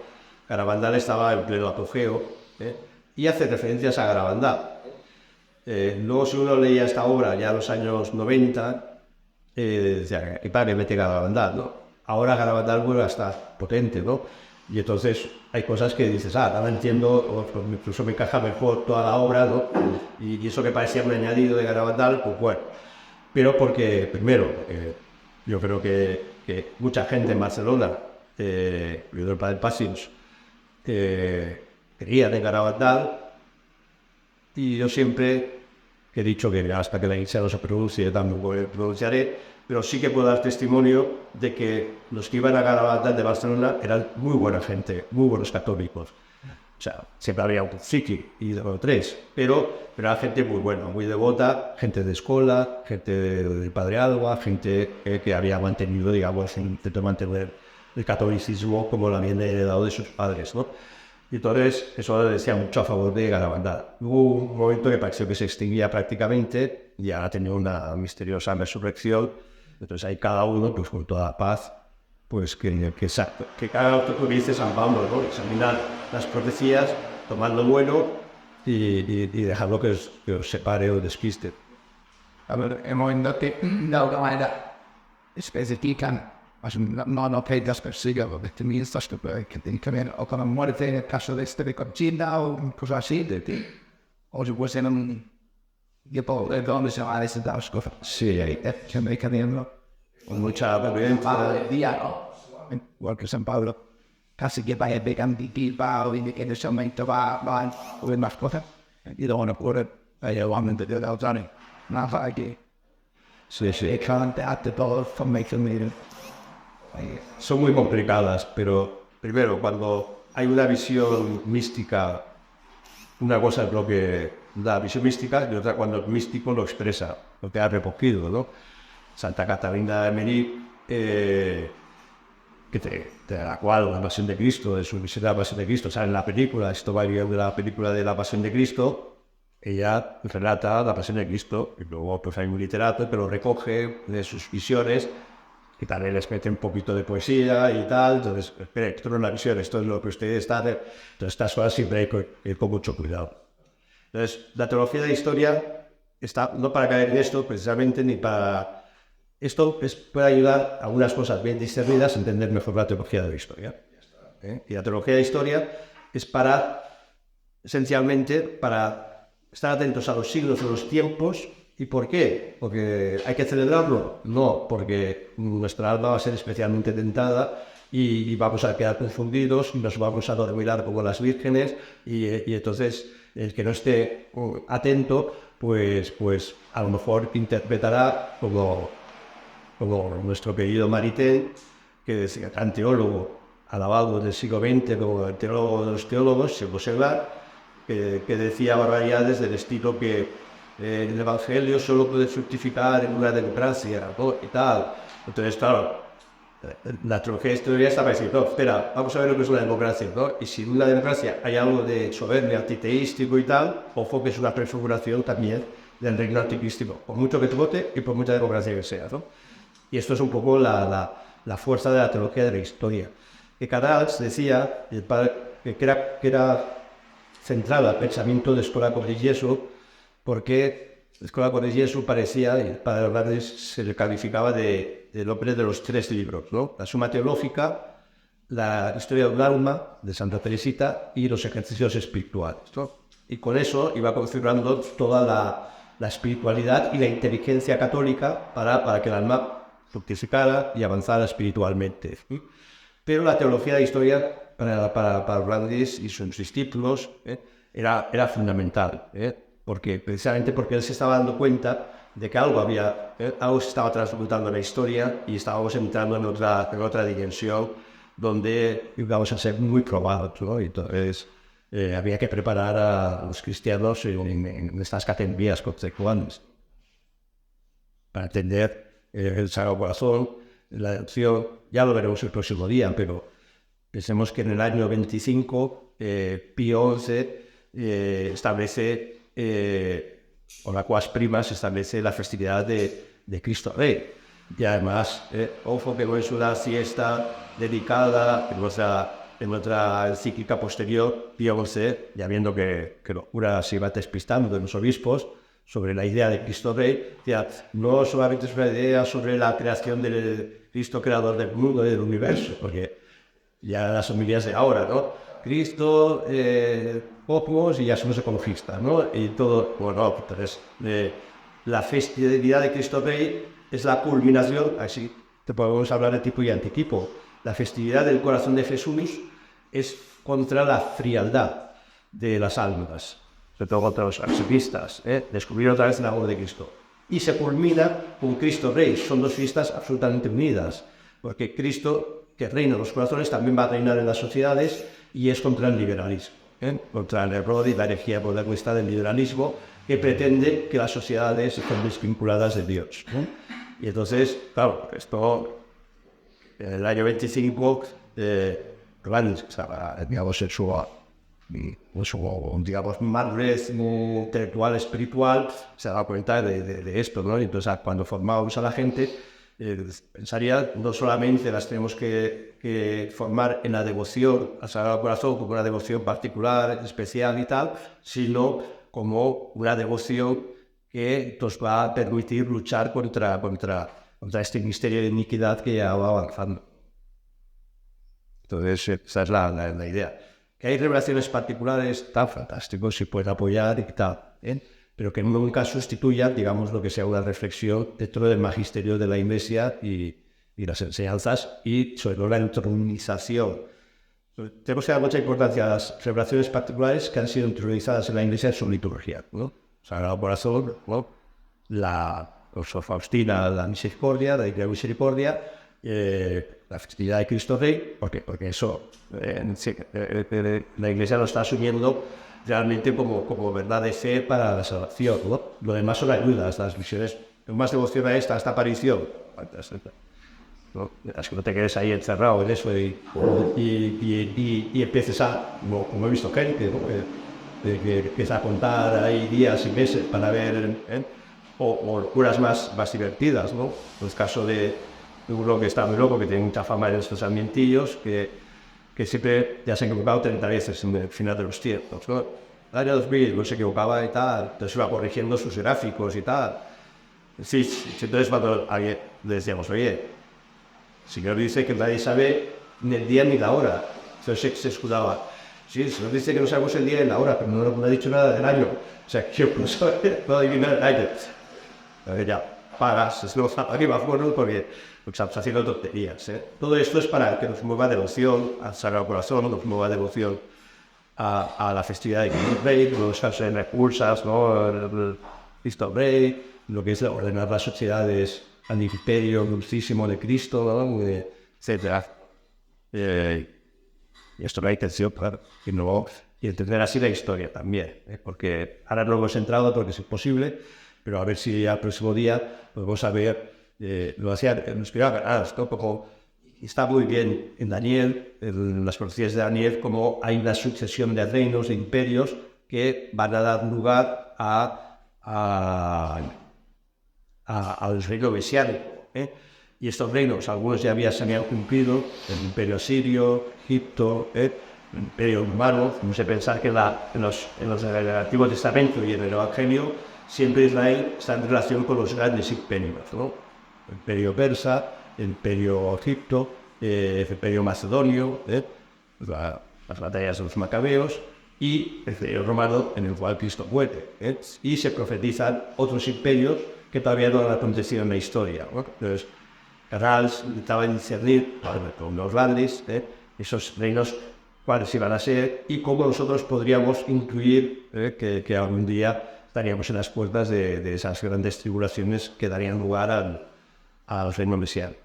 Speaker 1: Garabandal estaba en pleno apogeo, y hace referencias a Garabandal. Luego, si uno leía esta obra ya en los años 90, decía, ¿qué padre mete Garabandal, no? Ahora Garabandal vuelve a estar potente, ¿no? Y entonces hay cosas que dices, ahora entiendo, o incluso me encaja mejor toda la obra, ¿no? Y eso que parecía un añadido de Garabandal, pues bueno. Pero porque, primero, yo creo que mucha gente en Barcelona, el padre Pacios, creía en Garabandal, y yo siempre he dicho que hasta que la iglesia no se pronuncie tampoco me pronunciaré, pero sí que puedo dar testimonio de que los que iban a Garabandal de Barcelona eran muy buena gente, muy buenos católicos. O sea, siempre había un friki y dos o tres, pero era gente muy buena, muy devota, gente de escuela, gente del Padre Alba, gente que había mantenido, digamos, intentó mantener el catolicismo como lo habían heredado de sus padres, ¿no? Y entonces eso decía mucho a favor de Garabandal. Hubo un momento que pareció que se extinguía prácticamente y ahora tenía una misteriosa resurrección. Entonces ahí cada uno, pues con toda paz, pues que cada otro que dice San Pablo, ¿no? Examinar las profecías, tomar lo bueno y dejarlo que os separe o despiste.
Speaker 2: A ver, hemos que de alguna manera especifican, no que las persiga, porque también estás que tienen que ver o con la muerte en el caso de Conchita o cosas así, o si fuesen un tipo de donde se va a necesitar las cosas.
Speaker 1: Sí, ahí.
Speaker 2: Que me quedé
Speaker 1: Con mucha violencia.
Speaker 2: Igual que San Pablo, casi que vaya pegando Bilbao y que en ese momento va a ver más cosas. Y luego no puede, el hombre de la otra, nada aquí.
Speaker 1: Sí, sí.
Speaker 2: Cantate todo,
Speaker 1: Son muy complicadas, pero primero, cuando hay una visión mística, una cosa es lo que da visión mística y otra cuando el místico lo expresa, lo que ha recogido, ¿no? Santa Catalina de Merí, de la cual la Pasión de Cristo, de su visión de la Pasión de Cristo, sale en la película, esto va de la película de la Pasión de Cristo, ella relata la Pasión de Cristo, y luego pues hay un literato que lo recoge de sus visiones, y también les mete un poquito de poesía y tal, entonces, espera, esto no es la visión, esto es lo que usted está haciendo, entonces estas cosas siempre hay que ir con mucho cuidado. Entonces, la teología de la historia está no para caer en esto, precisamente, ni para... Esto puede ayudar a algunas cosas bien discernidas a entender mejor la teología de la historia. Y la teología de la historia es esencialmente, para estar atentos a los siglos y los tiempos. ¿Y por qué? ¿Porque hay que celebrarlo? No, porque nuestra alma va a ser especialmente tentada y vamos a quedar confundidos y nos vamos a dormir como las vírgenes y entonces el que no esté atento, pues a lo mejor interpretará como nuestro querido Maritain, que decía, gran teólogo, alabado del siglo XX como el teólogo de los teólogos, que decía barbaridades del estilo que el Evangelio solo puede fructificar en una democracia, ¿no? Y tal. Entonces, claro, la teología de historia está para decir, no, espera, vamos a ver lo que es una democracia, ¿no? Y si en una democracia hay algo de soberbia, antiteístico y tal, ojo que es una prefiguración también del reino anticrístico, por mucho que te vote y por mucha democracia que sea, ¿no? Y esto es un poco la fuerza de la teología de la historia. Que Cadals decía que era centrada al pensamiento de Escola Cordis Jesu, porque Escola Cordis Jesu parecía, y el padre Hernández se le calificaba del hombre de los tres libros, ¿no? La Suma Teológica, la Historia de un alma, de Santa Teresita, y los ejercicios espirituales, ¿no? Y con eso iba configurando toda la espiritualidad y la inteligencia católica para que el alma fructificara y avanzara espiritualmente. Pero la teología de la historia para Brandis y sus discípulos era fundamental, porque él se estaba dando cuenta de que algo se estaba transmutando en la historia y estábamos entrando en otra dimensión donde íbamos a ser muy probados, ¿no? Y entonces había que preparar a los cristianos en estas categorías conceptuales para entender el Sagrado Corazón, la adopción. Ya lo veremos el próximo día, pero pensemos que en el año 25 Pío XI establece, o la quas prima se establece la festividad de Cristo Rey. Y además, ojo que no es una fiesta dedicada en nuestra encíclica posterior, Pío XI, ya viendo que los curas se iban despistando de los obispos sobre la idea de Cristo Rey, decía, no solamente es una idea sobre la creación del Cristo creador del mundo y del universo, porque ya las homilías de ahora, ¿no? Cristo, pocos y ya somos ecologistas, ¿no? Y todo, bueno, entonces, la festividad de Cristo Rey es la culminación, así te podemos hablar de tipo y antitipo. La festividad del corazón de Jesús es contra la frialdad de las almas, sobre todo contra los archivistas, descubrir otra vez el amor de Cristo. Y se culmina con Cristo Rey. Son dos fiestas absolutamente unidas, porque Cristo, que reina en los corazones, también va a reinar en las sociedades y es contra el liberalismo, contra el error y la herejía modernista del liberalismo que pretende que las sociedades estén desvinculadas de Dios. Y entonces, claro, esto, en el año 25, digamos, en su digamos, madurez intelectual, espiritual, se da cuenta de esto, ¿no? Y entonces, cuando formábamos a la gente, pensaría, no solamente las tenemos que formar en la devoción al Sagrado Corazón, como una devoción particular, especial y tal, sino como una devoción que nos va a permitir luchar contra este misterio de iniquidad que ya va avanzando. Entonces, esa es la idea. Que hay revelaciones particulares tan fantásticos y pueden apoyar y tal, pero que nunca sustituyan, digamos, lo que sea una reflexión dentro del magisterio de la Iglesia y las enseñanzas y sobre todo la entronización. Tenemos que dar mucha importancia a las revelaciones particulares que han sido interiorizadas en la Iglesia en su liturgia, ¿no? Sagrado Corazón, ¿no? La Faustina, la Misericordia, la Iglesia Misericordia, la festividad de Cristo Rey, porque eso la Iglesia lo está asumiendo realmente como verdad de fe para la salvación, ¿no? Lo demás son ayudas, las misiones. Más devoción a esta aparición, ¿no? Es que no te quedes ahí encerrado en eso y empieces a, como he visto gente, ¿no? que empieza a contar ahí días y meses para ver, o curas más divertidas, ¿no? En el caso de uno que está muy loco, que tiene mucha fama en estos sarmientillos, que siempre ya se ha equivocado 30 veces en el final de los tiempos, ¿no? El año 2000 no se equivocaba y tal, entonces iba corrigiendo sus gráficos y tal. Sí, entonces cuando alguien le decíamos, oye, el Señor dice que nadie sabe ni el día ni la hora. Entonces se escudaba. Sí, el Señor dice que no sabemos el día ni la hora, pero no ha dicho nada del año. O sea, que yo puedo adivinar el año. Ya, pagas, es lo arriba, bueno, porque estamos haciendo tonterías. Todo esto es para que nos mueva devoción al Sagrado Corazón, nos mueva devoción a la festividad de Cristo Rey, los casos recursos, ¿no? El Cristo Rey, lo que es ordenar las sociedades al imperio dulcísimo de Cristo, ¿no? Etcétera. Y esto no hay intención, claro, y entender así la historia también, porque ahora no hemos entrado porque es imposible, pero a ver si al próximo día podemos saber, lo hacía, nos explicaba, esto como está muy bien en Daniel, en las profecías de Daniel, como hay una sucesión de reinos, de imperios, que van a dar lugar al reino mesiánico. Y estos reinos, algunos ya se habían cumplido, el imperio asirio, Egipto, el imperio romano. No sé pensar que en el Antiguo Testamento y en el Evangelio siempre Israel está en relación con los grandes imperios, ¿no? El imperio persa, el imperio egipto, el imperio macedonio, las batallas de los macabeos y el imperio romano en el cual Cristo muere. Y se profetizan otros imperios que todavía no han acontecido en la historia, ¿no? Entonces, Carrals intentaba discernir con los grandes, esos reinos cuáles iban a ser y cómo nosotros podríamos incluir que algún día estaríamos en las puertas de esas grandes tribulaciones que darían lugar al reino mesiánico.